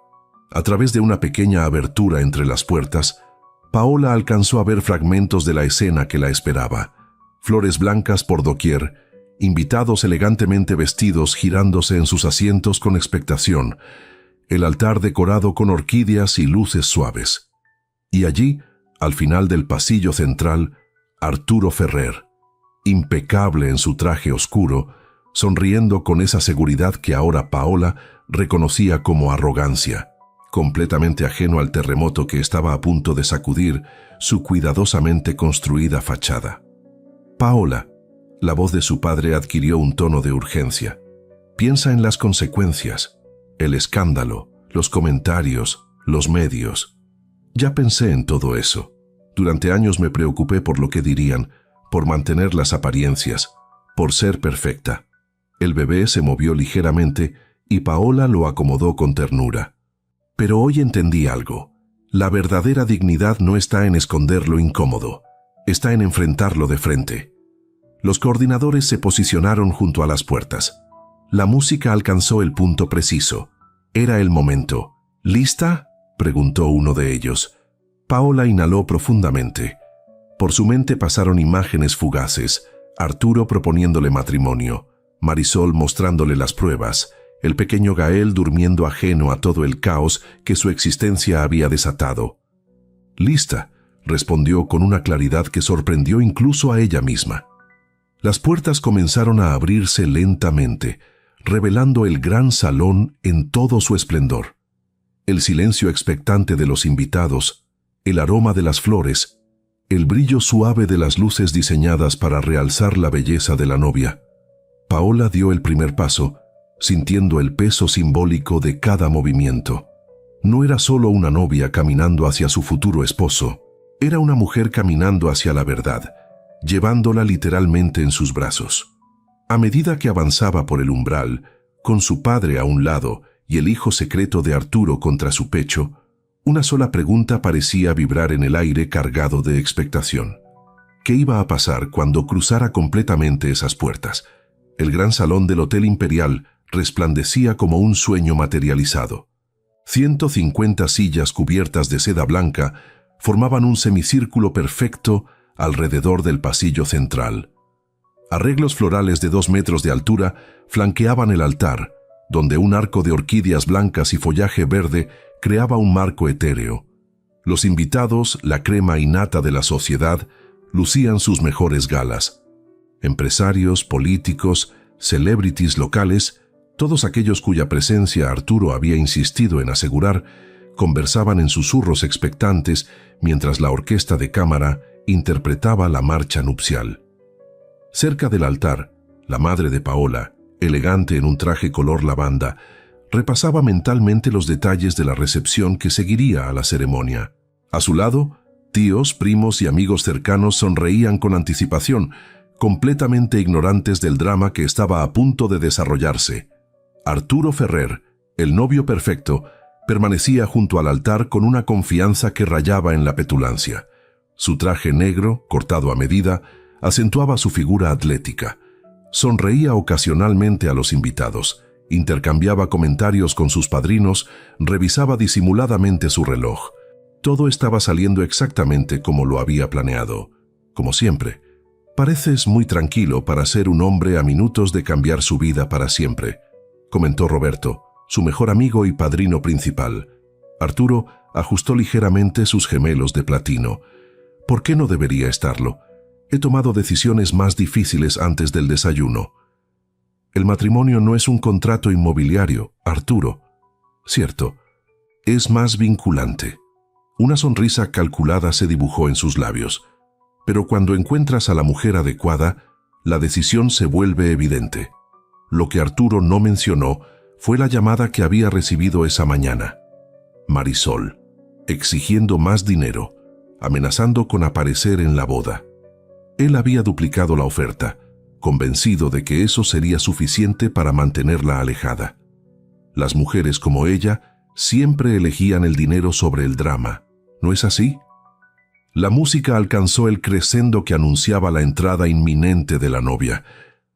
A través de una pequeña abertura entre las puertas, Paola alcanzó a ver fragmentos de la escena que la esperaba. Flores blancas por doquier, invitados elegantemente vestidos girándose en sus asientos con expectación, el altar decorado con orquídeas y luces suaves. Y allí, al final del pasillo central, Arturo Ferrer, impecable en su traje oscuro, sonriendo con esa seguridad que ahora Paola reconocía como arrogancia, completamente ajeno al terremoto que estaba a punto de sacudir su cuidadosamente construida fachada. «Paola», la voz de su padre adquirió un tono de urgencia. «Piensa en las consecuencias. El escándalo, los comentarios, los medios. Ya pensé en todo eso. Durante años me preocupé por lo que dirían, por mantener las apariencias, por ser perfecta». El bebé se movió ligeramente y Paola lo acomodó con ternura. «Pero hoy entendí algo. La verdadera dignidad no está en esconder lo incómodo, está en enfrentarlo de frente». Los coordinadores se posicionaron junto a las puertas. La música alcanzó el punto preciso. Era el momento. «¿Lista?», preguntó uno de ellos. Paola inhaló profundamente. Por su mente pasaron imágenes fugaces. Arturo proponiéndole matrimonio, Marisol mostrándole las pruebas, el pequeño Gael durmiendo ajeno a todo el caos que su existencia había desatado. «Lista», respondió con una claridad que sorprendió incluso a ella misma. Las puertas comenzaron a abrirse lentamente, revelando el gran salón en todo su esplendor. El silencio expectante de los invitados, el aroma de las flores, el brillo suave de las luces diseñadas para realzar la belleza de la novia. Paola dio el primer paso, sintiendo el peso simbólico de cada movimiento. No era solo una novia caminando hacia su futuro esposo, era una mujer caminando hacia la verdad, llevándola literalmente en sus brazos. A medida que avanzaba por el umbral, con su padre a un lado y el hijo secreto de Arturo contra su pecho, Una sola pregunta parecía vibrar en el aire cargado de expectación. ¿Qué iba a pasar cuando cruzara completamente esas puertas? El gran salón del Hotel Imperial resplandecía como un sueño materializado. 150 sillas cubiertas de seda blanca formaban un semicírculo perfecto alrededor del pasillo central. Arreglos florales de 2 metros de altura flanqueaban el altar, donde un arco de orquídeas blancas y follaje verde creaba un marco etéreo. Los invitados, la crema innata de la sociedad, lucían sus mejores galas. Empresarios, políticos, celebrities locales, todos aquellos cuya presencia Arturo había insistido en asegurar, conversaban en susurros expectantes mientras la orquesta de cámara interpretaba la marcha nupcial. Cerca del altar, la madre de Paola, elegante en un traje color lavanda, repasaba mentalmente los detalles de la recepción que seguiría a la ceremonia. A su lado, tíos, primos y amigos cercanos sonreían con anticipación, completamente ignorantes del drama que estaba a punto de desarrollarse. Arturo Ferrer, el novio perfecto, permanecía junto al altar con una confianza que rayaba en la petulancia. Su traje negro, cortado a medida, acentuaba su figura atlética. Sonreía ocasionalmente a los invitados, intercambiaba comentarios con sus padrinos, revisaba disimuladamente su reloj. Todo estaba saliendo exactamente como lo había planeado. Como siempre, pareces muy tranquilo para ser un hombre a minutos de cambiar su vida para siempre, comentó Roberto, su mejor amigo y padrino principal. Arturo ajustó ligeramente sus gemelos de platino. ¿Por qué no debería estarlo? He tomado decisiones más difíciles antes del desayuno. El matrimonio no es un contrato inmobiliario, Arturo. Cierto, es más vinculante. Una sonrisa calculada se dibujó en sus labios. Pero cuando encuentras a la mujer adecuada, la decisión se vuelve evidente. Lo que Arturo no mencionó fue la llamada que había recibido esa mañana. Marisol, exigiendo más dinero, amenazando con aparecer en la boda. Él había duplicado la oferta, convencido de que eso sería suficiente para mantenerla alejada. Las mujeres como ella siempre elegían el dinero sobre el drama, ¿no es así? La música alcanzó el crescendo que anunciaba la entrada inminente de la novia.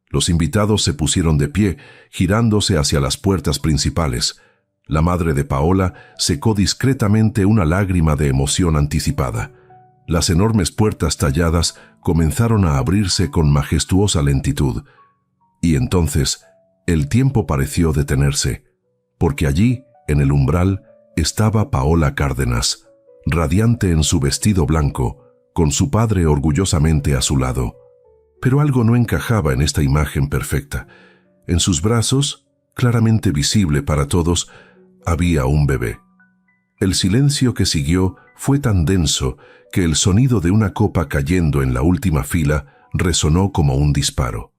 Los invitados se pusieron de pie, girándose hacia las puertas principales. La madre de Paola secó discretamente una lágrima de emoción anticipada. Las enormes puertas talladas comenzaron a abrirse con majestuosa lentitud. Y entonces, el tiempo pareció detenerse, porque allí, en el umbral, estaba Paola Cárdenas, radiante en su vestido blanco, con su padre orgullosamente a su lado. Pero algo no encajaba en esta imagen perfecta. En sus brazos, claramente visible para todos, había un bebé. El silencio que siguió fue tan denso que el sonido de una copa cayendo en la última fila resonó como un disparo.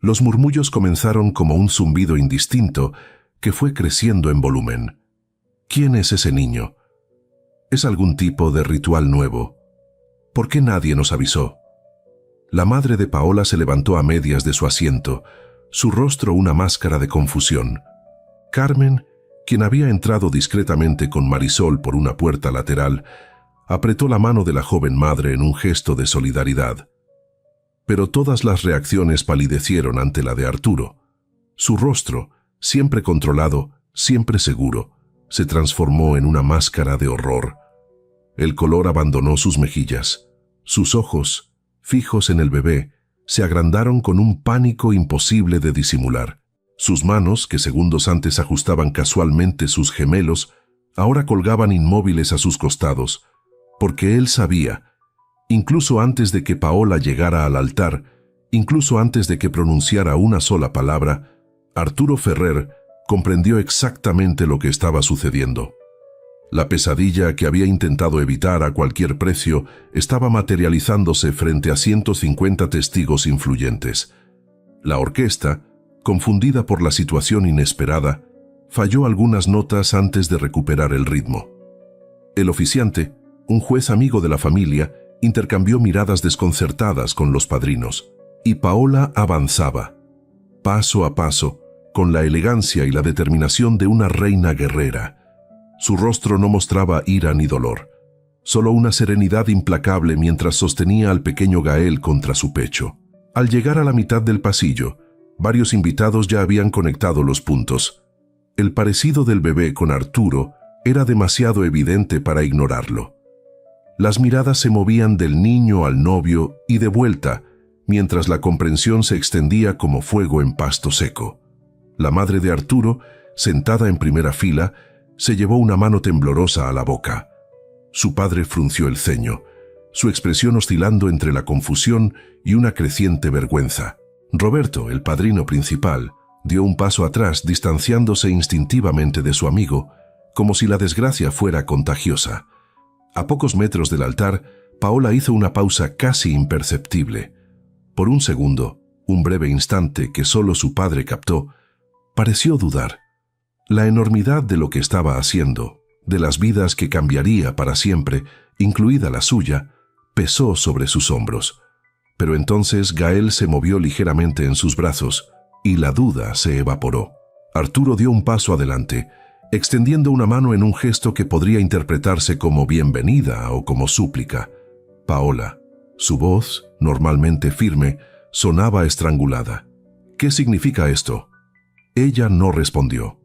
Los murmullos comenzaron como un zumbido indistinto que fue creciendo en volumen. ¿Quién es ese niño? ¿Es algún tipo de ritual nuevo? ¿Por qué nadie nos avisó? La madre de Paola se levantó a medias de su asiento, su rostro una máscara de confusión. Carmen, quien había entrado discretamente con Marisol por una puerta lateral, apretó la mano de la joven madre en un gesto de solidaridad. Pero todas las reacciones palidecieron ante la de Arturo. Su rostro, siempre controlado, siempre seguro, se transformó en una máscara de horror. El color abandonó sus mejillas. Sus ojos, fijos en el bebé, se agrandaron con un pánico imposible de disimular. Sus manos, que segundos antes ajustaban casualmente sus gemelos, ahora colgaban inmóviles a sus costados, porque él sabía, incluso antes de que Paola llegara al altar, incluso antes de que pronunciara una sola palabra, Arturo Ferrer comprendió exactamente lo que estaba sucediendo. La pesadilla que había intentado evitar a cualquier precio estaba materializándose frente a 150 testigos influyentes. La orquesta, confundida por la situación inesperada, falló algunas notas antes de recuperar el ritmo. El oficiante, un juez amigo de la familia, intercambió miradas desconcertadas con los padrinos, y Paola avanzaba, paso a paso, con la elegancia y la determinación de una reina guerrera. Su rostro no mostraba ira ni dolor, solo una serenidad implacable mientras sostenía al pequeño Gael contra su pecho. Al llegar a la mitad del pasillo, varios invitados ya habían conectado los puntos. El parecido del bebé con Arturo era demasiado evidente para ignorarlo. Las miradas se movían del niño al novio y de vuelta, mientras la comprensión se extendía como fuego en pasto seco. La madre de Arturo, sentada en primera fila, se llevó una mano temblorosa a la boca. Su padre frunció el ceño, su expresión oscilando entre la confusión y una creciente vergüenza. Roberto, el padrino principal, dio un paso atrás, distanciándose instintivamente de su amigo, como si la desgracia fuera contagiosa. A pocos metros del altar, Paola hizo una pausa casi imperceptible. Por un segundo, un breve instante que solo su padre captó, pareció dudar. La enormidad de lo que estaba haciendo, de las vidas que cambiaría para siempre, incluida la suya, pesó sobre sus hombros. Pero entonces Gael se movió ligeramente en sus brazos y la duda se evaporó. Arturo dio un paso adelante, extendiendo una mano en un gesto que podría interpretarse como bienvenida o como súplica. Paola, su voz, normalmente firme, sonaba estrangulada. ¿Qué significa esto? Ella no respondió.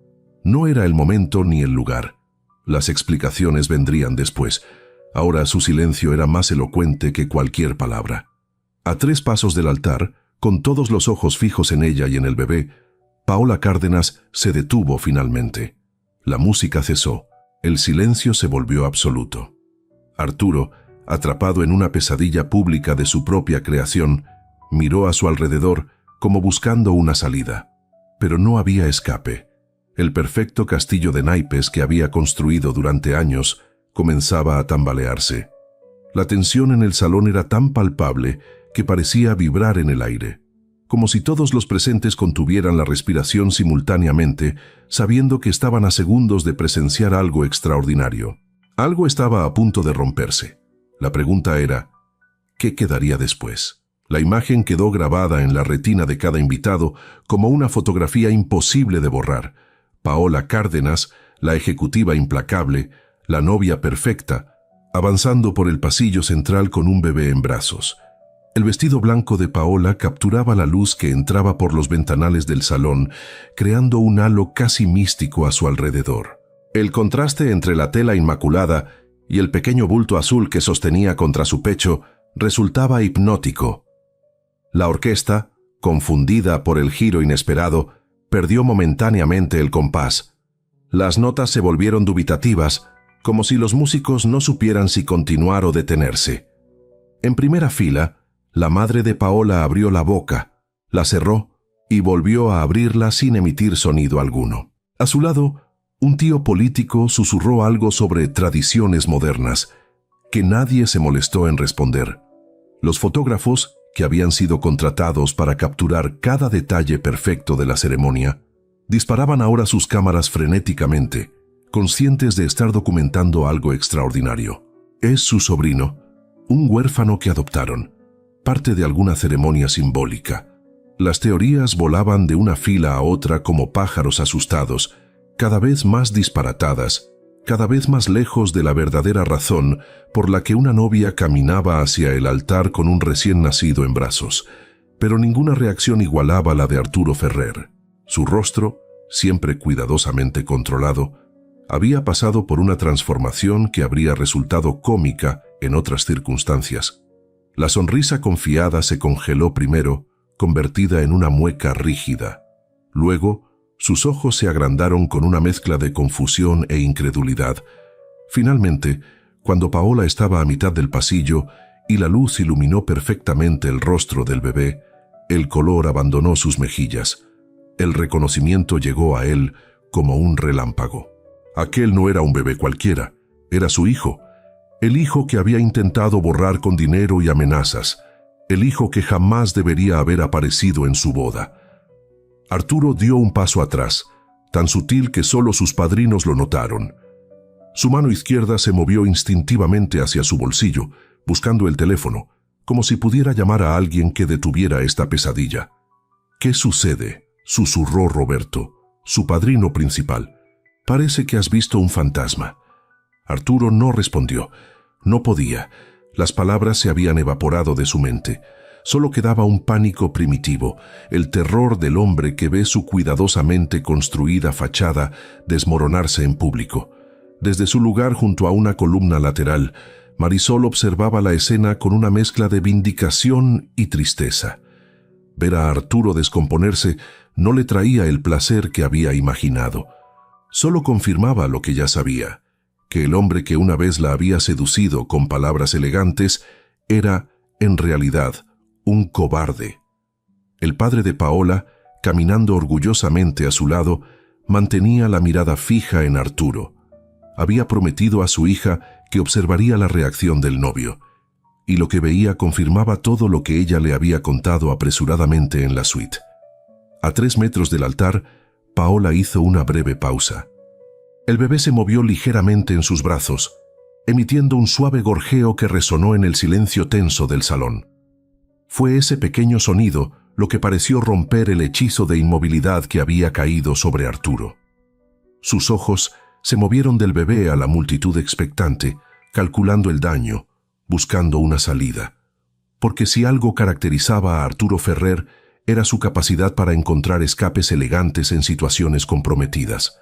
No era el momento ni el lugar. Las explicaciones vendrían después. Ahora su silencio era más elocuente que cualquier palabra. A 3 pasos del altar, con todos los ojos fijos en ella y en el bebé, Paola Cárdenas se detuvo finalmente. La música cesó. El silencio se volvió absoluto. Arturo, atrapado en una pesadilla pública de su propia creación, miró a su alrededor como buscando una salida. Pero no había escape. El perfecto castillo de naipes que había construido durante años comenzaba a tambalearse. La tensión en el salón era tan palpable que parecía vibrar en el aire, como si todos los presentes contuvieran la respiración simultáneamente, sabiendo que estaban a segundos de presenciar algo extraordinario. Algo estaba a punto de romperse. La pregunta era, ¿qué quedaría después? La imagen quedó grabada en la retina de cada invitado como una fotografía imposible de borrar. Paola Cárdenas, la ejecutiva implacable, la novia perfecta, avanzando por el pasillo central con un bebé en brazos. El vestido blanco de Paola capturaba la luz que entraba por los ventanales del salón, creando un halo casi místico a su alrededor. El contraste entre la tela inmaculada y el pequeño bulto azul que sostenía contra su pecho resultaba hipnótico. La orquesta, confundida por el giro inesperado, perdió momentáneamente el compás. Las notas se volvieron dubitativas, como si los músicos no supieran si continuar o detenerse. En primera fila, la madre de Paola abrió la boca, la cerró y volvió a abrirla sin emitir sonido alguno. A su lado, un tío político susurró algo sobre tradiciones modernas, que nadie se molestó en responder. Los fotógrafos, que habían sido contratados para capturar cada detalle perfecto de la ceremonia, disparaban ahora sus cámaras frenéticamente, conscientes de estar documentando algo extraordinario. Es su sobrino, un huérfano que adoptaron, parte de alguna ceremonia simbólica. Las teorías volaban de una fila a otra como pájaros asustados, cada vez más disparatadas, cada vez más lejos de la verdadera razón por la que una novia caminaba hacia el altar con un recién nacido en brazos. Pero ninguna reacción igualaba la de Arturo Ferrer. Su rostro, siempre cuidadosamente controlado, había pasado por una transformación que habría resultado cómica en otras circunstancias. La sonrisa confiada se congeló primero, convertida en una mueca rígida. Luego, sus ojos se agrandaron con una mezcla de confusión e incredulidad. Finalmente, cuando Paola estaba a mitad del pasillo y la luz iluminó perfectamente el rostro del bebé, el color abandonó sus mejillas. El reconocimiento llegó a él como un relámpago. Aquel no era un bebé cualquiera, era su hijo. El hijo que había intentado borrar con dinero y amenazas. El hijo que jamás debería haber aparecido en su boda. Arturo dio un paso atrás, tan sutil que solo sus padrinos lo notaron. Su mano izquierda se movió instintivamente hacia su bolsillo, buscando el teléfono, como si pudiera llamar a alguien que detuviera esta pesadilla. «¿Qué sucede?», susurró Roberto, su padrino principal. Parece que has visto un fantasma. Arturo no respondió. No podía. Las palabras se habían evaporado de su mente. Solo quedaba un pánico primitivo, el terror del hombre que ve su cuidadosamente construida fachada desmoronarse en público. Desde su lugar junto a una columna lateral, Marisol observaba la escena con una mezcla de vindicación y tristeza. Ver a Arturo descomponerse no le traía el placer que había imaginado. Solo confirmaba lo que ya sabía, que el hombre que una vez la había seducido con palabras elegantes era, en realidad, un cobarde. El padre de Paola, caminando orgullosamente a su lado, mantenía la mirada fija en Arturo. Había prometido a su hija que observaría la reacción del novio, y lo que veía confirmaba todo lo que ella le había contado apresuradamente en la suite. A 3 metros del altar, Paola hizo una breve pausa. El bebé se movió ligeramente en sus brazos, emitiendo un suave gorjeo que resonó en el silencio tenso del salón. Fue ese pequeño sonido lo que pareció romper el hechizo de inmovilidad que había caído sobre Arturo. Sus ojos se movieron del bebé a la multitud expectante, calculando el daño, buscando una salida. Porque si algo caracterizaba a Arturo Ferrer, era su capacidad para encontrar escapes elegantes en situaciones comprometidas.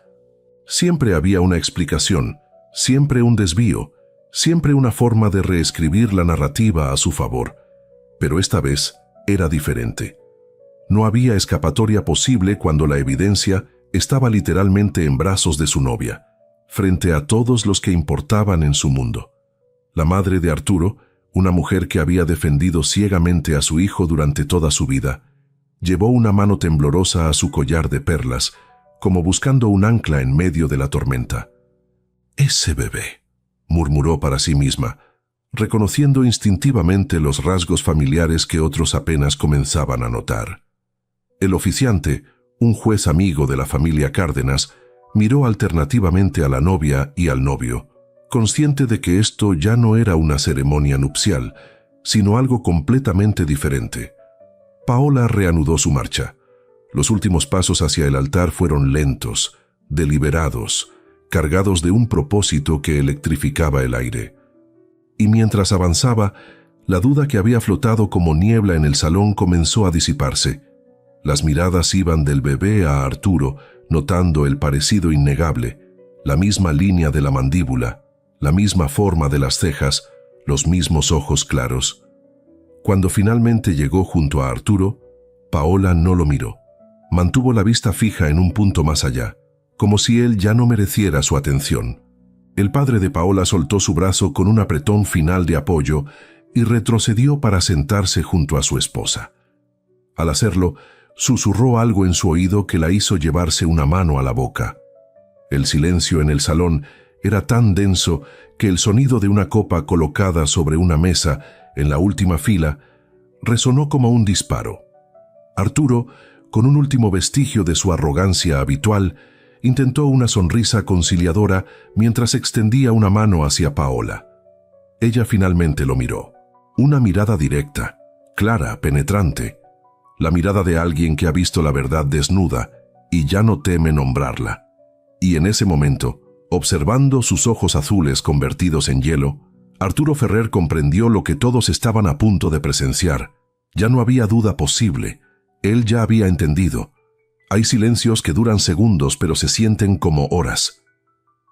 Siempre había una explicación, siempre un desvío, siempre una forma de reescribir la narrativa a su favor. Pero esta vez era diferente. No había escapatoria posible cuando la evidencia estaba literalmente en brazos de su novia, frente a todos los que importaban en su mundo. La madre de Arturo, una mujer que había defendido ciegamente a su hijo durante toda su vida, llevó una mano temblorosa a su collar de perlas, como buscando un ancla en medio de la tormenta. «Ese bebé», murmuró para sí misma, reconociendo instintivamente los rasgos familiares que otros apenas comenzaban a notar. El oficiante, un juez amigo de la familia Cárdenas, miró alternativamente a la novia y al novio, consciente de que esto ya no era una ceremonia nupcial, sino algo completamente diferente. Paola reanudó su marcha. Los últimos pasos hacia el altar fueron lentos, deliberados, cargados de un propósito que electrificaba el aire. Y mientras avanzaba, la duda que había flotado como niebla en el salón comenzó a disiparse. Las miradas iban del bebé a Arturo, notando el parecido innegable, la misma línea de la mandíbula, la misma forma de las cejas, los mismos ojos claros. Cuando finalmente llegó junto a Arturo, Paola no lo miró. Mantuvo la vista fija en un punto más allá, como si él ya no mereciera su atención. El padre de Paola soltó su brazo con un apretón final de apoyo y retrocedió para sentarse junto a su esposa. Al hacerlo, susurró algo en su oído que la hizo llevarse una mano a la boca. El silencio en el salón era tan denso que el sonido de una copa colocada sobre una mesa en la última fila resonó como un disparo. Arturo, con un último vestigio de su arrogancia habitual, intentó una sonrisa conciliadora mientras extendía una mano hacia Paola. Ella finalmente lo miró. Una mirada directa, clara, penetrante. La mirada de alguien que ha visto la verdad desnuda y ya no teme nombrarla. Y en ese momento, observando sus ojos azules convertidos en hielo, Arturo Ferrer comprendió lo que todos estaban a punto de presenciar. Ya no había duda posible. Él ya había entendido. Hay silencios que duran segundos pero se sienten como horas.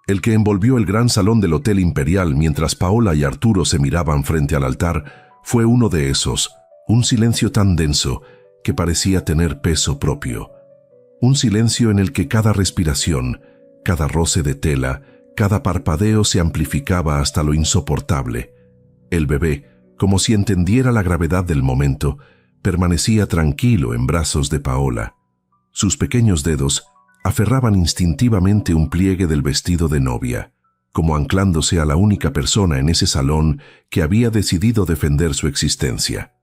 El que envolvió el gran salón del Hotel Imperial mientras Paola y Arturo se miraban frente al altar fue uno de esos, un silencio tan denso que parecía tener peso propio. Un silencio en el que cada respiración, cada roce de tela, cada parpadeo se amplificaba hasta lo insoportable. El bebé, como si entendiera la gravedad del momento, permanecía tranquilo en brazos de Paola. Sus pequeños dedos aferraban instintivamente un pliegue del vestido de novia, como anclándose a la única persona en ese salón que había decidido defender su existencia.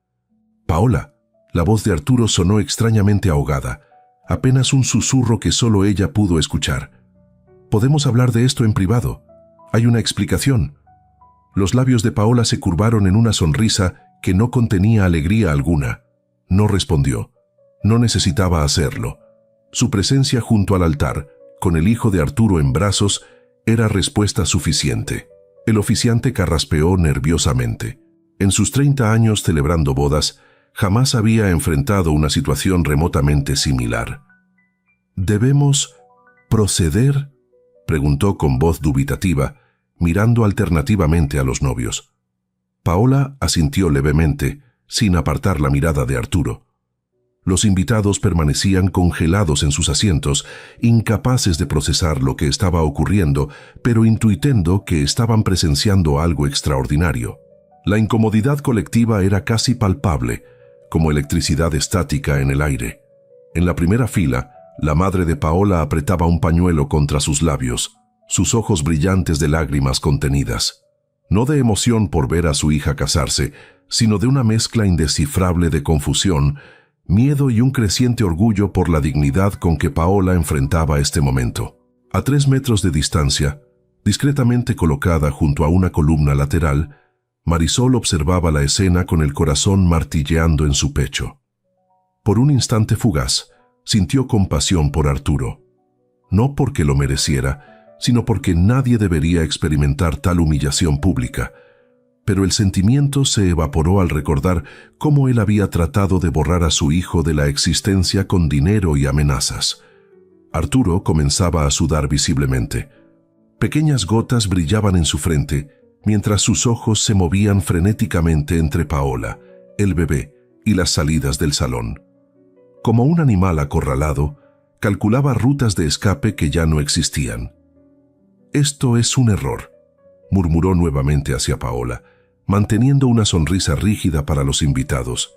«Paola», la voz de Arturo sonó extrañamente ahogada, apenas un susurro que solo ella pudo escuchar. «Podemos hablar de esto en privado. Hay una explicación». Los labios de Paola se curvaron en una sonrisa que no contenía alegría alguna. No respondió. No necesitaba hacerlo. Su presencia junto al altar, con el hijo de Arturo en brazos, era respuesta suficiente. El oficiante carraspeó nerviosamente. En sus 30 años celebrando bodas, jamás había enfrentado una situación remotamente similar. ¿Debemos proceder?, preguntó con voz dubitativa, mirando alternativamente a los novios. Paola asintió levemente, sin apartar la mirada de Arturo. Los invitados permanecían congelados en sus asientos, incapaces de procesar lo que estaba ocurriendo, pero intuitando que estaban presenciando algo extraordinario. La incomodidad colectiva era casi palpable, como electricidad estática en el aire. En la primera fila, la madre de Paola apretaba un pañuelo contra sus labios, sus ojos brillantes de lágrimas contenidas. No de emoción por ver a su hija casarse, sino de una mezcla indescifrable de confusión, miedo y un creciente orgullo por la dignidad con que Paola enfrentaba este momento. A 3 metros de distancia, discretamente colocada junto a una columna lateral, Marisol observaba la escena con el corazón martilleando en su pecho. Por un instante fugaz, sintió compasión por Arturo. No porque lo mereciera, sino porque nadie debería experimentar tal humillación pública. Pero el sentimiento se evaporó al recordar cómo él había tratado de borrar a su hijo de la existencia con dinero y amenazas. Arturo comenzaba a sudar visiblemente. Pequeñas gotas brillaban en su frente, mientras sus ojos se movían frenéticamente entre Paola, el bebé y las salidas del salón. Como un animal acorralado, calculaba rutas de escape que ya no existían. «Esto es un error», murmuró nuevamente hacia Paola, manteniendo una sonrisa rígida para los invitados.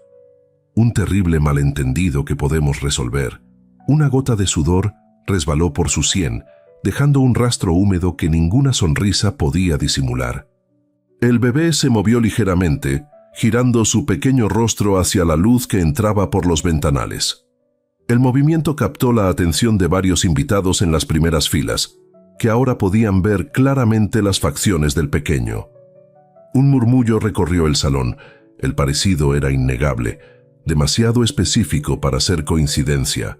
«Un terrible malentendido que podemos resolver». Una gota de sudor resbaló por su sien, dejando un rastro húmedo que ninguna sonrisa podía disimular. El bebé se movió ligeramente, girando su pequeño rostro hacia la luz que entraba por los ventanales. El movimiento captó la atención de varios invitados en las primeras filas, que ahora podían ver claramente las facciones del pequeño. Un murmullo recorrió el salón. El parecido era innegable, demasiado específico para ser coincidencia.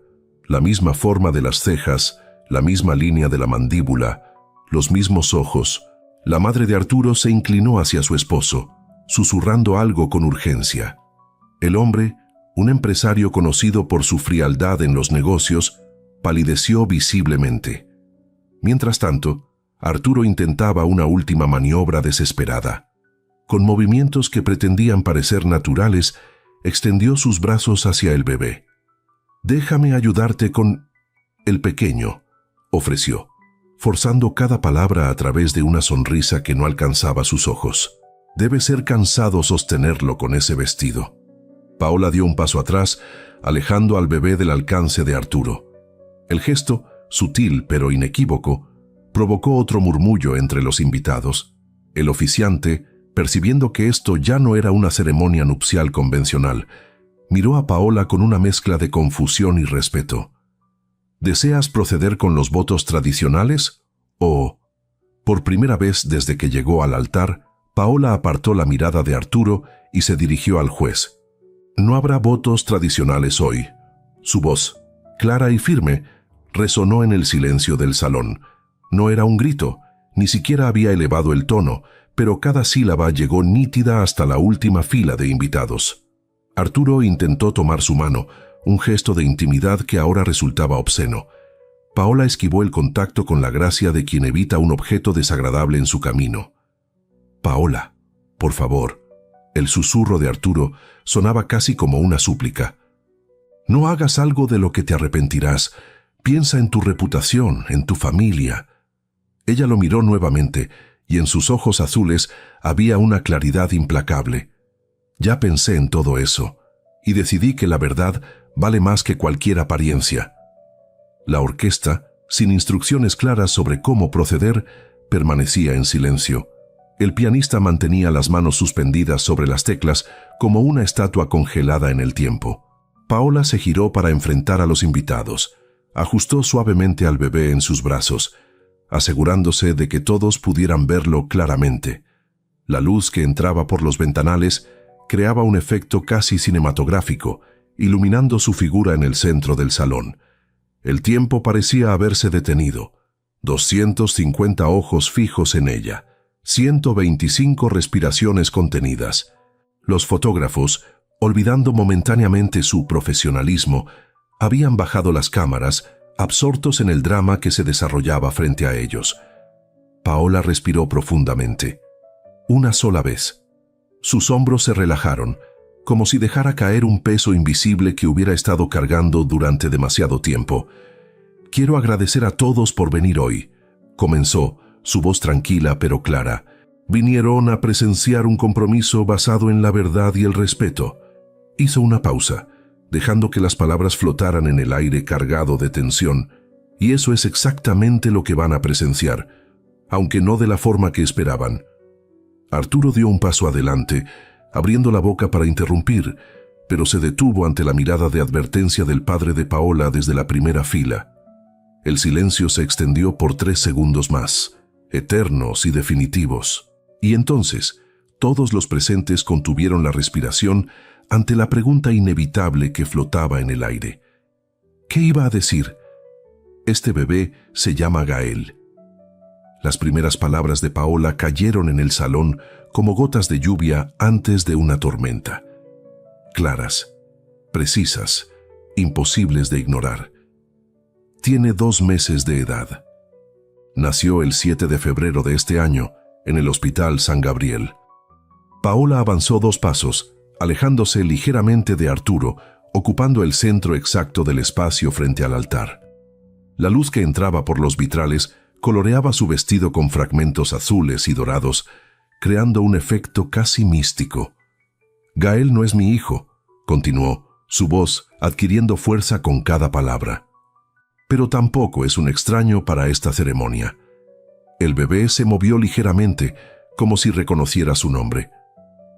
La misma forma de las cejas, la misma línea de la mandíbula, los mismos ojos. La madre de Arturo se inclinó hacia su esposo, susurrando algo con urgencia. El hombre, un empresario conocido por su frialdad en los negocios, palideció visiblemente. Mientras tanto, Arturo intentaba una última maniobra desesperada. Con movimientos que pretendían parecer naturales, extendió sus brazos hacia el bebé. «Déjame ayudarte con...» «El pequeño», ofreció, forzando cada palabra a través de una sonrisa que no alcanzaba sus ojos. «Debe ser cansado sostenerlo con ese vestido». Paola dio un paso atrás, alejando al bebé del alcance de Arturo. El gesto, sutil pero inequívoco, provocó otro murmullo entre los invitados. El oficiante, percibiendo que esto ya no era una ceremonia nupcial convencional, miró a Paola con una mezcla de confusión y respeto. ¿Deseas proceder con los votos tradicionales? ¿O...? Por primera vez desde que llegó al altar, Paola apartó la mirada de Arturo y se dirigió al juez. «No habrá votos tradicionales hoy». Su voz, clara y firme, resonó en el silencio del salón. No era un grito, ni siquiera había elevado el tono, pero cada sílaba llegó nítida hasta la última fila de invitados. Arturo intentó tomar su mano, un gesto de intimidad que ahora resultaba obsceno. Paola esquivó el contacto con la gracia de quien evita un objeto desagradable en su camino. «Paola, por favor». El susurro de Arturo sonaba casi como una súplica. «No hagas algo de lo que te arrepentirás. Piensa en tu reputación, en tu familia». Ella lo miró nuevamente, y en sus ojos azules había una claridad implacable. «Ya pensé en todo eso, y decidí que la verdad vale más que cualquier apariencia». La orquesta, sin instrucciones claras sobre cómo proceder, permanecía en silencio. El pianista mantenía las manos suspendidas sobre las teclas como una estatua congelada en el tiempo. Paola se giró para enfrentar a los invitados. Ajustó suavemente al bebé en sus brazos, asegurándose de que todos pudieran verlo claramente. La luz que entraba por los ventanales creaba un efecto casi cinematográfico, iluminando su figura en el centro del salón. El tiempo parecía haberse detenido. 250 ojos fijos en ella, 125 respiraciones contenidas. Los fotógrafos, olvidando momentáneamente su profesionalismo, habían bajado las cámaras, absortos en el drama que se desarrollaba frente a ellos. Paola respiró profundamente. Una sola vez. Sus hombros se relajaron, como si dejara caer un peso invisible que hubiera estado cargando durante demasiado tiempo. «Quiero agradecer a todos por venir hoy», comenzó, su voz tranquila pero clara. «Vinieron a presenciar un compromiso basado en la verdad y el respeto». Hizo una pausa, dejando que las palabras flotaran en el aire cargado de tensión. «Y eso es exactamente lo que van a presenciar, aunque no de la forma que esperaban». Arturo dio un paso adelante, abriendo la boca para interrumpir, pero se detuvo ante la mirada de advertencia del padre de Paola desde la primera fila. El silencio se extendió por 3 segundos más, eternos y definitivos. Y entonces, todos los presentes contuvieron la respiración ante la pregunta inevitable que flotaba en el aire. ¿Qué iba a decir? «Este bebé se llama Gael». Las primeras palabras de Paola cayeron en el salón como gotas de lluvia antes de una tormenta. Claras, precisas, imposibles de ignorar. Tiene 2 meses de edad. Nació el 7 de febrero de este año en el Hospital San Gabriel. Paola avanzó 2 pasos, alejándose ligeramente de Arturo, ocupando el centro exacto del espacio frente al altar. La luz que entraba por los vitrales coloreaba su vestido con fragmentos azules y dorados, creando un efecto casi místico. «Gael no es mi hijo», continuó, su voz adquiriendo fuerza con cada palabra. «Pero tampoco es un extraño para esta ceremonia». El bebé se movió ligeramente, como si reconociera su nombre.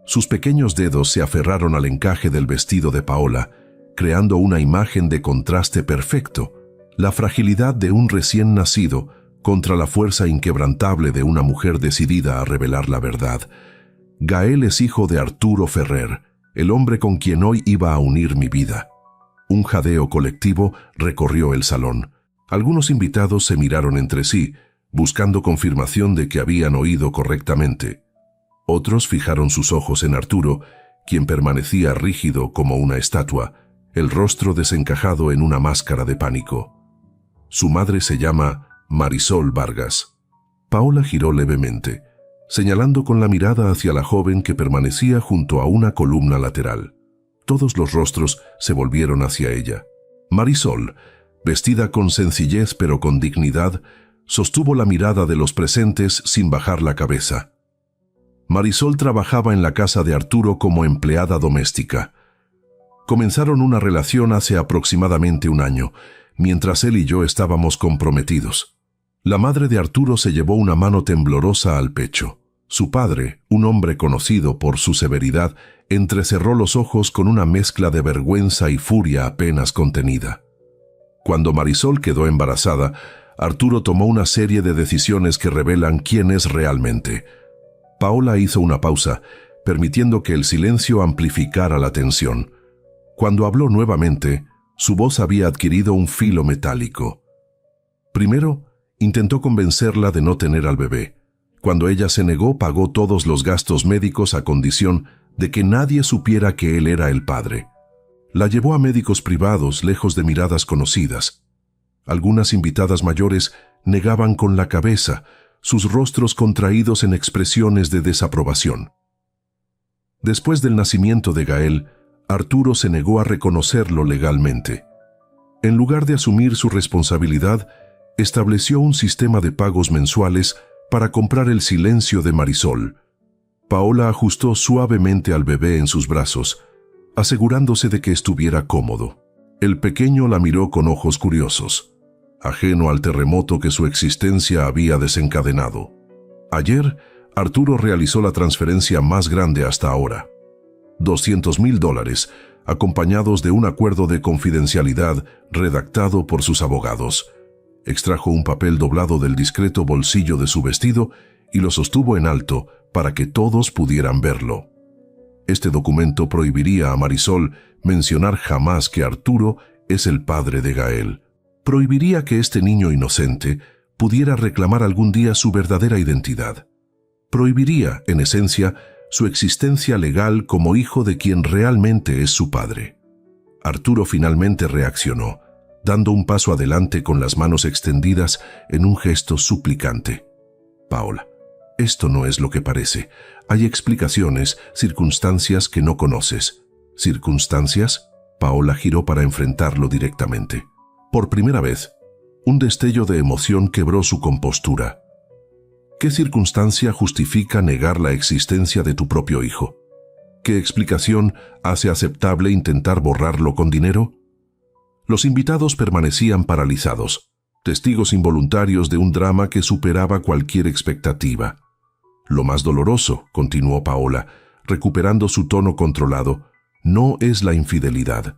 Sus pequeños dedos se aferraron al encaje del vestido de Paola, creando una imagen de contraste perfecto, la fragilidad de un recién nacido contra la fuerza inquebrantable de una mujer decidida a revelar la verdad. Gael es hijo de Arturo Ferrer, el hombre con quien hoy iba a unir mi vida. Un jadeo colectivo recorrió el salón. Algunos invitados se miraron entre sí, buscando confirmación de que habían oído correctamente. Otros fijaron sus ojos en Arturo, quien permanecía rígido como una estatua, el rostro desencajado en una máscara de pánico. Su madre se llama Marisol Vargas. Paola giró levemente, señalando con la mirada hacia la joven que permanecía junto a una columna lateral. Todos los rostros se volvieron hacia ella. Marisol, vestida con sencillez pero con dignidad, sostuvo la mirada de los presentes sin bajar la cabeza. Marisol trabajaba en la casa de Arturo como empleada doméstica. Comenzaron una relación hace aproximadamente 1 año, mientras él y yo estábamos comprometidos. La madre de Arturo se llevó una mano temblorosa al pecho. Su padre, un hombre conocido por su severidad, entrecerró los ojos con una mezcla de vergüenza y furia apenas contenida. Cuando Marisol quedó embarazada, Arturo tomó una serie de decisiones que revelan quién es realmente. Paola hizo una pausa, permitiendo que el silencio amplificara la tensión. Cuando habló nuevamente, su voz había adquirido un filo metálico. Primero, intentó convencerla de no tener al bebé. Cuando ella se negó, pagó todos los gastos médicos a condición de que nadie supiera que él era el padre. La llevó a médicos privados, lejos de miradas conocidas. Algunas invitadas mayores negaban con la cabeza, sus rostros contraídos en expresiones de desaprobación. Después del nacimiento de Gael, Arturo se negó a reconocerlo legalmente. En lugar de asumir su responsabilidad, estableció un sistema de pagos mensuales para comprar el silencio de Marisol. Paola ajustó suavemente al bebé en sus brazos, asegurándose de que estuviera cómodo. El pequeño la miró con ojos curiosos, ajeno al terremoto que su existencia había desencadenado. Ayer, Arturo realizó la transferencia más grande hasta ahora. $200,000, acompañados de un acuerdo de confidencialidad redactado por sus abogados. Extrajo un papel doblado del discreto bolsillo de su vestido y lo sostuvo en alto para que todos pudieran verlo. Este documento prohibiría a Marisol mencionar jamás que Arturo es el padre de Gael. Prohibiría que este niño inocente pudiera reclamar algún día su verdadera identidad. Prohibiría, en esencia, su existencia legal como hijo de quien realmente es su padre. Arturo finalmente reaccionó, dando un paso adelante con las manos extendidas en un gesto suplicante. Paola, esto no es lo que parece. Hay explicaciones, circunstancias que no conoces. ¿Circunstancias? Paola giró para enfrentarlo directamente. Por primera vez, un destello de emoción quebró su compostura. ¿Qué circunstancia justifica negar la existencia de tu propio hijo? ¿Qué explicación hace aceptable intentar borrarlo con dinero? Los invitados permanecían paralizados, testigos involuntarios de un drama que superaba cualquier expectativa. Lo más doloroso, continuó Paola, recuperando su tono controlado, no es la infidelidad.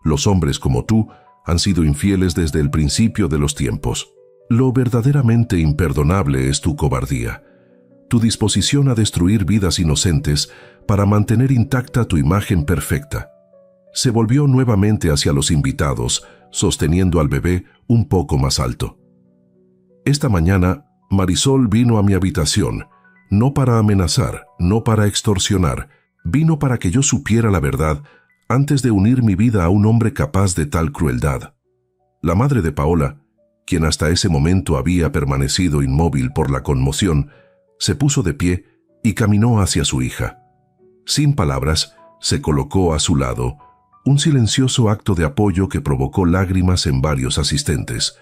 Los hombres como tú han sido infieles desde el principio de los tiempos. Lo verdaderamente imperdonable es tu cobardía, tu disposición a destruir vidas inocentes para mantener intacta tu imagen perfecta. Se volvió nuevamente hacia los invitados, sosteniendo al bebé un poco más alto. Esta mañana, Marisol vino a mi habitación, no para amenazar, no para extorsionar, vino para que yo supiera la verdad antes de unir mi vida a un hombre capaz de tal crueldad. La madre de Paola, quien hasta ese momento había permanecido inmóvil por la conmoción, se puso de pie y caminó hacia su hija. Sin palabras, se colocó a su lado, un silencioso acto de apoyo que provocó lágrimas en varios asistentes.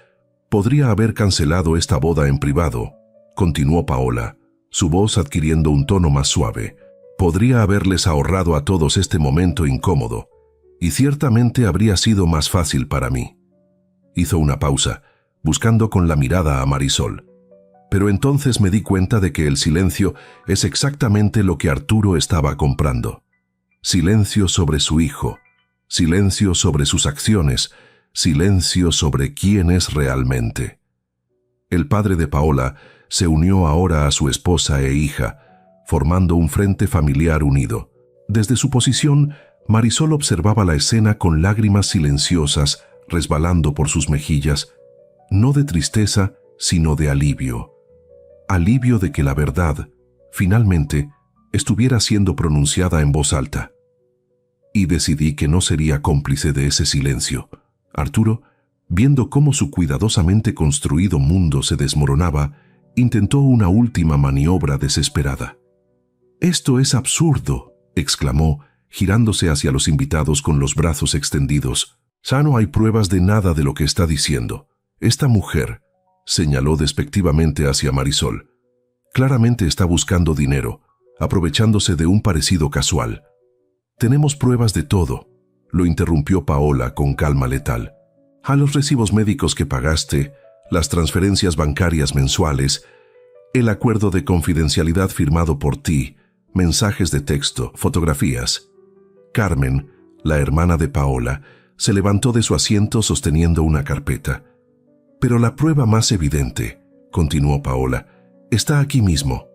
Podría haber cancelado esta boda en privado, continuó Paola, su voz adquiriendo un tono más suave. Podría haberles ahorrado a todos este momento incómodo, y ciertamente habría sido más fácil para mí. Hizo una pausa, buscando con la mirada a Marisol. Pero entonces me di cuenta de que el silencio es exactamente lo que Arturo estaba comprando. Silencio sobre su hijo, silencio sobre sus acciones, silencio sobre quién es realmente. El padre de Paola se unió ahora a su esposa e hija, formando un frente familiar unido. Desde su posición, Marisol observaba la escena con lágrimas silenciosas resbalando por sus mejillas, no de tristeza, sino de alivio. Alivio de que la verdad, finalmente, estuviera siendo pronunciada en voz alta. Y decidí que no sería cómplice de ese silencio. Arturo, viendo cómo su cuidadosamente construido mundo se desmoronaba, intentó una última maniobra desesperada. «Esto es absurdo», exclamó, girándose hacia los invitados con los brazos extendidos. «Ya no hay pruebas de nada de lo que está diciendo. Esta mujer», señaló despectivamente hacia Marisol, «claramente está buscando dinero, aprovechándose de un parecido casual». «Tenemos pruebas de todo», lo interrumpió Paola con calma letal. «A los recibos médicos que pagaste, las transferencias bancarias mensuales, el acuerdo de confidencialidad firmado por ti, mensajes de texto, fotografías». Carmen, la hermana de Paola, se levantó de su asiento sosteniendo una carpeta. «Pero la prueba más evidente», continuó Paola, «está aquí mismo».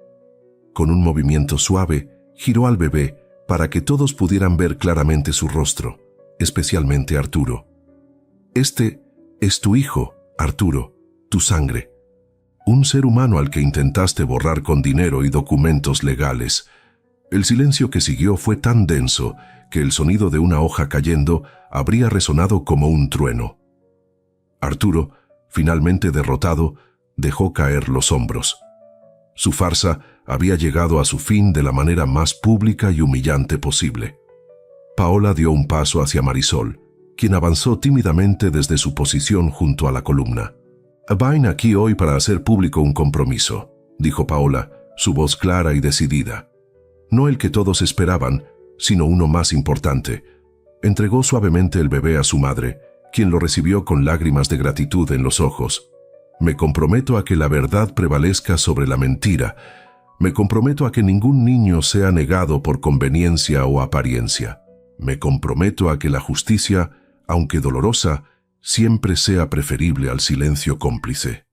Con un movimiento suave, giró al bebé para que todos pudieran ver claramente su rostro, especialmente Arturo. «Este es tu hijo, Arturo, tu sangre. Un ser humano al que intentaste borrar con dinero y documentos legales». El silencio que siguió fue tan denso que el sonido de una hoja cayendo habría resonado como un trueno. Arturo, finalmente derrotado, dejó caer los hombros. Su farsa había llegado a su fin de la manera más pública y humillante posible. Paola dio un paso hacia Marisol, quien avanzó tímidamente desde su posición junto a la columna. «Vain aquí hoy para hacer público un compromiso», dijo Paola, su voz clara y decidida. No el que todos esperaban, sino uno más importante. Entregó suavemente el bebé a su madre, quien lo recibió con lágrimas de gratitud en los ojos. «Me comprometo a que la verdad prevalezca sobre la mentira. Me comprometo a que ningún niño sea negado por conveniencia o apariencia. Me comprometo a que la justicia, aunque dolorosa, siempre sea preferible al silencio cómplice».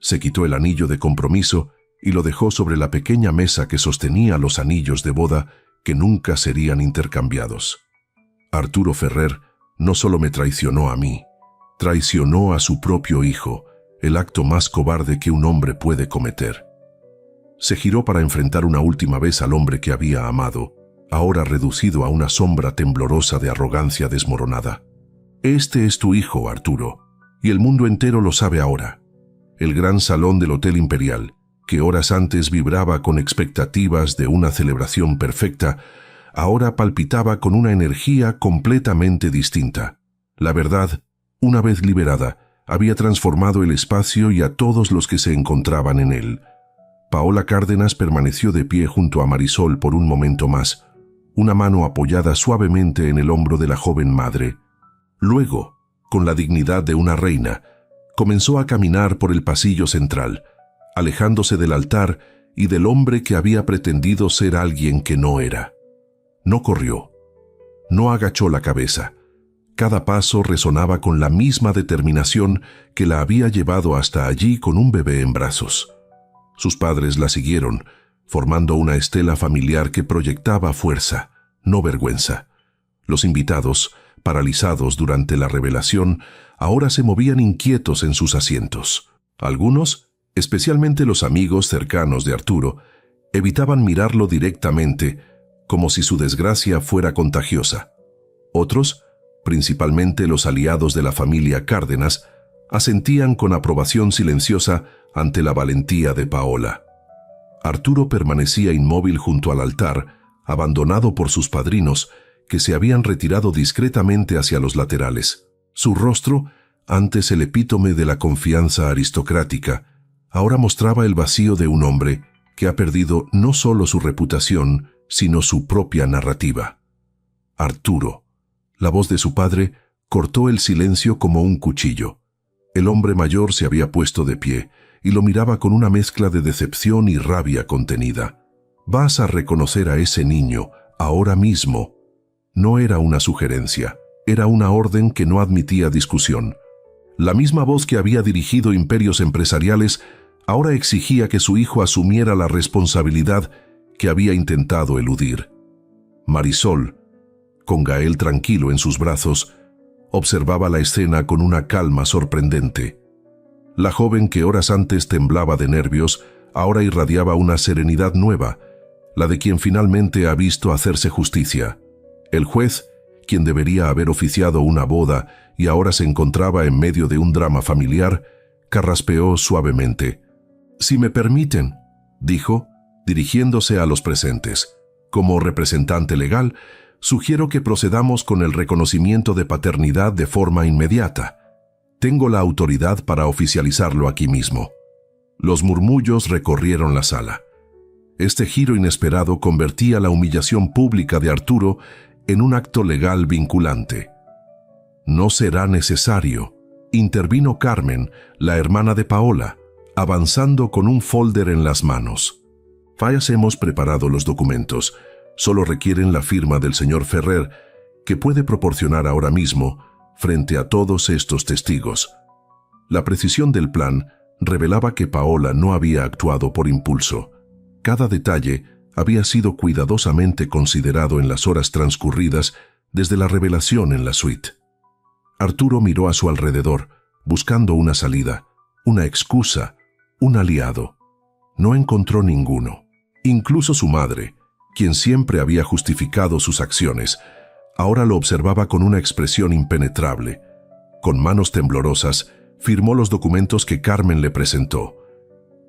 Se quitó el anillo de compromiso y lo dejó sobre la pequeña mesa que sostenía los anillos de boda que nunca serían intercambiados. Arturo Ferrer no solo me traicionó a mí, Traicionó a su propio hijo, el acto más cobarde que un hombre puede cometer. Se giró para enfrentar una última vez al hombre que había amado, ahora reducido a una sombra temblorosa de arrogancia desmoronada. Este es tu hijo, Arturo, y el mundo entero lo sabe ahora. El gran salón del Hotel Imperial, que horas antes vibraba con expectativas de una celebración perfecta, ahora palpitaba con una energía completamente distinta. La verdad, una vez liberada, había transformado el espacio y a todos los que se encontraban en él. Paola Cárdenas permaneció de pie junto a Marisol por un momento más, una mano apoyada suavemente en el hombro de la joven madre. Luego, con la dignidad de una reina, comenzó a caminar por el pasillo central, alejándose del altar y del hombre que había pretendido ser alguien que no era. No corrió, no agachó la cabeza. Cada paso resonaba con la misma determinación que la había llevado hasta allí con un bebé en brazos. Sus padres la siguieron, formando una estela familiar que proyectaba fuerza, no vergüenza. Los invitados, paralizados durante la revelación, ahora se movían inquietos en sus asientos. Algunos, especialmente los amigos cercanos de Arturo, evitaban mirarlo directamente, como si su desgracia fuera contagiosa. Otros, principalmente los aliados de la familia Cárdenas, asentían con aprobación silenciosa ante la valentía de Paola. Arturo permanecía inmóvil junto al altar, abandonado por sus padrinos, que se habían retirado discretamente hacia los laterales. Su rostro, antes el epítome de la confianza aristocrática, ahora mostraba el vacío de un hombre que ha perdido no solo su reputación, sino su propia narrativa. Arturo. La voz de su padre cortó el silencio como un cuchillo. El hombre mayor se había puesto de pie y lo miraba con una mezcla de decepción y rabia contenida. «Vas a reconocer a ese niño, ahora mismo». No era una sugerencia, era una orden que no admitía discusión. La misma voz que había dirigido imperios empresariales ahora exigía que su hijo asumiera la responsabilidad que había intentado eludir. Marisol, con Gael tranquilo en sus brazos, observaba la escena con una calma sorprendente. La joven que horas antes temblaba de nervios, ahora irradiaba una serenidad nueva, la de quien finalmente ha visto hacerse justicia. El juez, quien debería haber oficiado una boda y ahora se encontraba en medio de un drama familiar, carraspeó suavemente. «Si me permiten», dijo, dirigiéndose a los presentes, «como representante legal, sugiero que procedamos con el reconocimiento de paternidad de forma inmediata. Tengo la autoridad para oficializarlo aquí mismo». Los murmullos recorrieron la sala. Este giro inesperado convertía la humillación pública de Arturo en un acto legal vinculante. «No será necesario», intervino Carmen, la hermana de Paola, avanzando con un folder en las manos. «Fallas hemos preparado los documentos. Solo requieren la firma del señor Ferrer, que puede proporcionar ahora mismo, frente a todos estos testigos». La precisión del plan revelaba que Paola no había actuado por impulso. Cada detalle había sido cuidadosamente considerado en las horas transcurridas desde la revelación en la suite. Arturo miró a su alrededor, buscando una salida, una excusa, un aliado. No encontró ninguno. Incluso su madre, quien siempre había justificado sus acciones, ahora lo observaba con una expresión impenetrable. Con manos temblorosas, firmó los documentos que Carmen le presentó.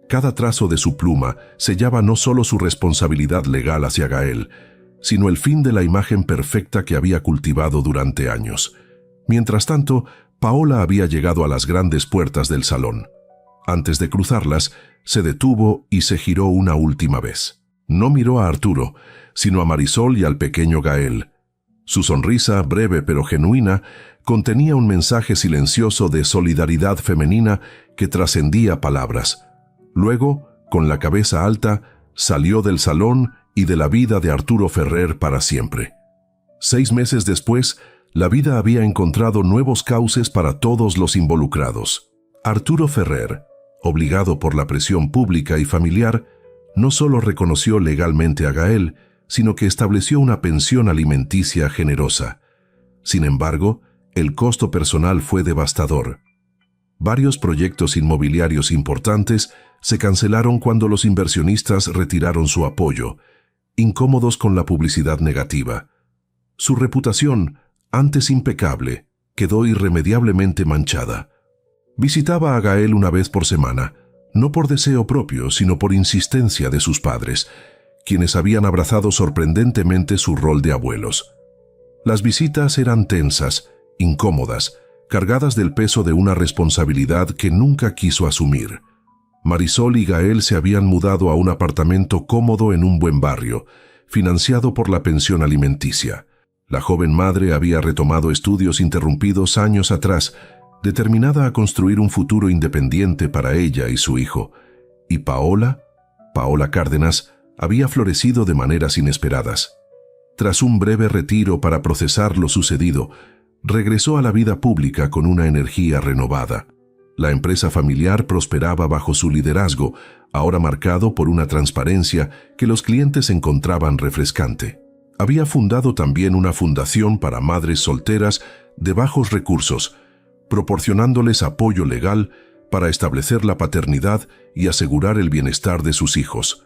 Cada trazo de su pluma sellaba no solo su responsabilidad legal hacia Gael, sino el fin de la imagen perfecta que había cultivado durante años. Mientras tanto, Paola había llegado a las grandes puertas del salón. Antes de cruzarlas, se detuvo y se giró una última vez. No miró a Arturo, sino a Marisol y al pequeño Gael. Su sonrisa, breve pero genuina, contenía un mensaje silencioso de solidaridad femenina que trascendía palabras. Luego, con la cabeza alta, salió del salón y de la vida de Arturo Ferrer para siempre. 6 meses después, la vida había encontrado nuevos cauces para todos los involucrados. Arturo Ferrer, obligado por la presión pública y familiar, no solo reconoció legalmente a Gael, sino que estableció una pensión alimenticia generosa. Sin embargo, el costo personal fue devastador. Varios proyectos inmobiliarios importantes se cancelaron cuando los inversionistas retiraron su apoyo, incómodos con la publicidad negativa. Su reputación, antes impecable, quedó irremediablemente manchada. Visitaba a Gael una vez por semana, no por deseo propio, sino por insistencia de sus padres, quienes habían abrazado sorprendentemente su rol de abuelos. Las visitas eran tensas, incómodas, cargadas del peso de una responsabilidad que nunca quiso asumir. Marisol y Gael se habían mudado a un apartamento cómodo en un buen barrio, financiado por la pensión alimenticia. La joven madre había retomado estudios interrumpidos años atrás, determinada a construir un futuro independiente para ella y su hijo. Y Paola Cárdenas, había florecido de maneras inesperadas. Tras un breve retiro para procesar lo sucedido, regresó a la vida pública con una energía renovada. La empresa familiar prosperaba bajo su liderazgo, ahora marcado por una transparencia que los clientes encontraban refrescante. Había fundado también una fundación para madres solteras de bajos recursos, proporcionándoles apoyo legal para establecer la paternidad y asegurar el bienestar de sus hijos.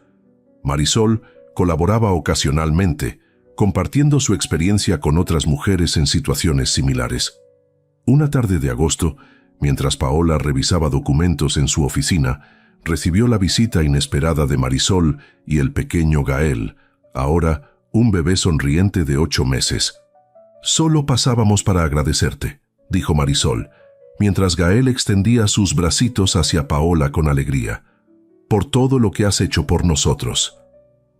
Marisol colaboraba ocasionalmente, compartiendo su experiencia con otras mujeres en situaciones similares. Una tarde de agosto, mientras Paola revisaba documentos en su oficina, recibió la visita inesperada de Marisol y el pequeño Gael, ahora un bebé sonriente de 8 meses. «Solo pasábamos para agradecerte», dijo Marisol, mientras Gael extendía sus bracitos hacia Paola con alegría. «Por todo lo que has hecho por nosotros».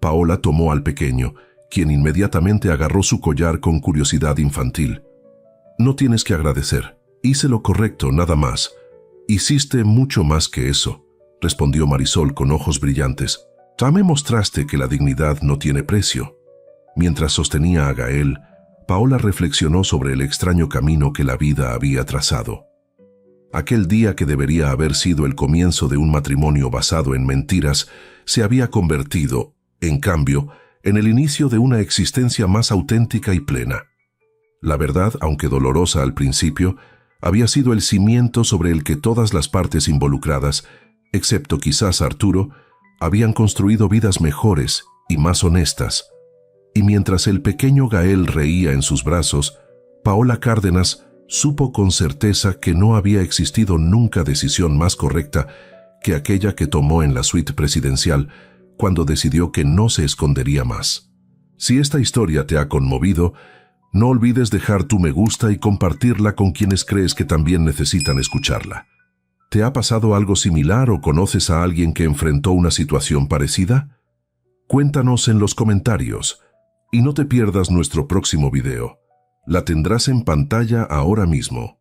Paola tomó al pequeño, quien inmediatamente agarró su collar con curiosidad infantil. «No tienes que agradecer. Hice lo correcto, nada más». «Hiciste mucho más que eso», respondió Marisol con ojos brillantes. «Ya me mostraste que la dignidad no tiene precio». Mientras sostenía a Gael, Paola reflexionó sobre el extraño camino que la vida había trazado. Aquel día que debería haber sido el comienzo de un matrimonio basado en mentiras, se había convertido, en cambio, en el inicio de una existencia más auténtica y plena. La verdad, aunque dolorosa al principio, había sido el cimiento sobre el que todas las partes involucradas, excepto quizás Arturo, habían construido vidas mejores y más honestas. Y mientras el pequeño Gael reía en sus brazos, Paola Cárdenas supo con certeza que no había existido nunca decisión más correcta que aquella que tomó en la suite presidencial cuando decidió que no se escondería más. Si esta historia te ha conmovido, no olvides dejar tu me gusta y compartirla con quienes crees que también necesitan escucharla. ¿Te ha pasado algo similar o conoces a alguien que enfrentó una situación parecida? Cuéntanos en los comentarios. Y no te pierdas nuestro próximo video. La tendrás en pantalla ahora mismo.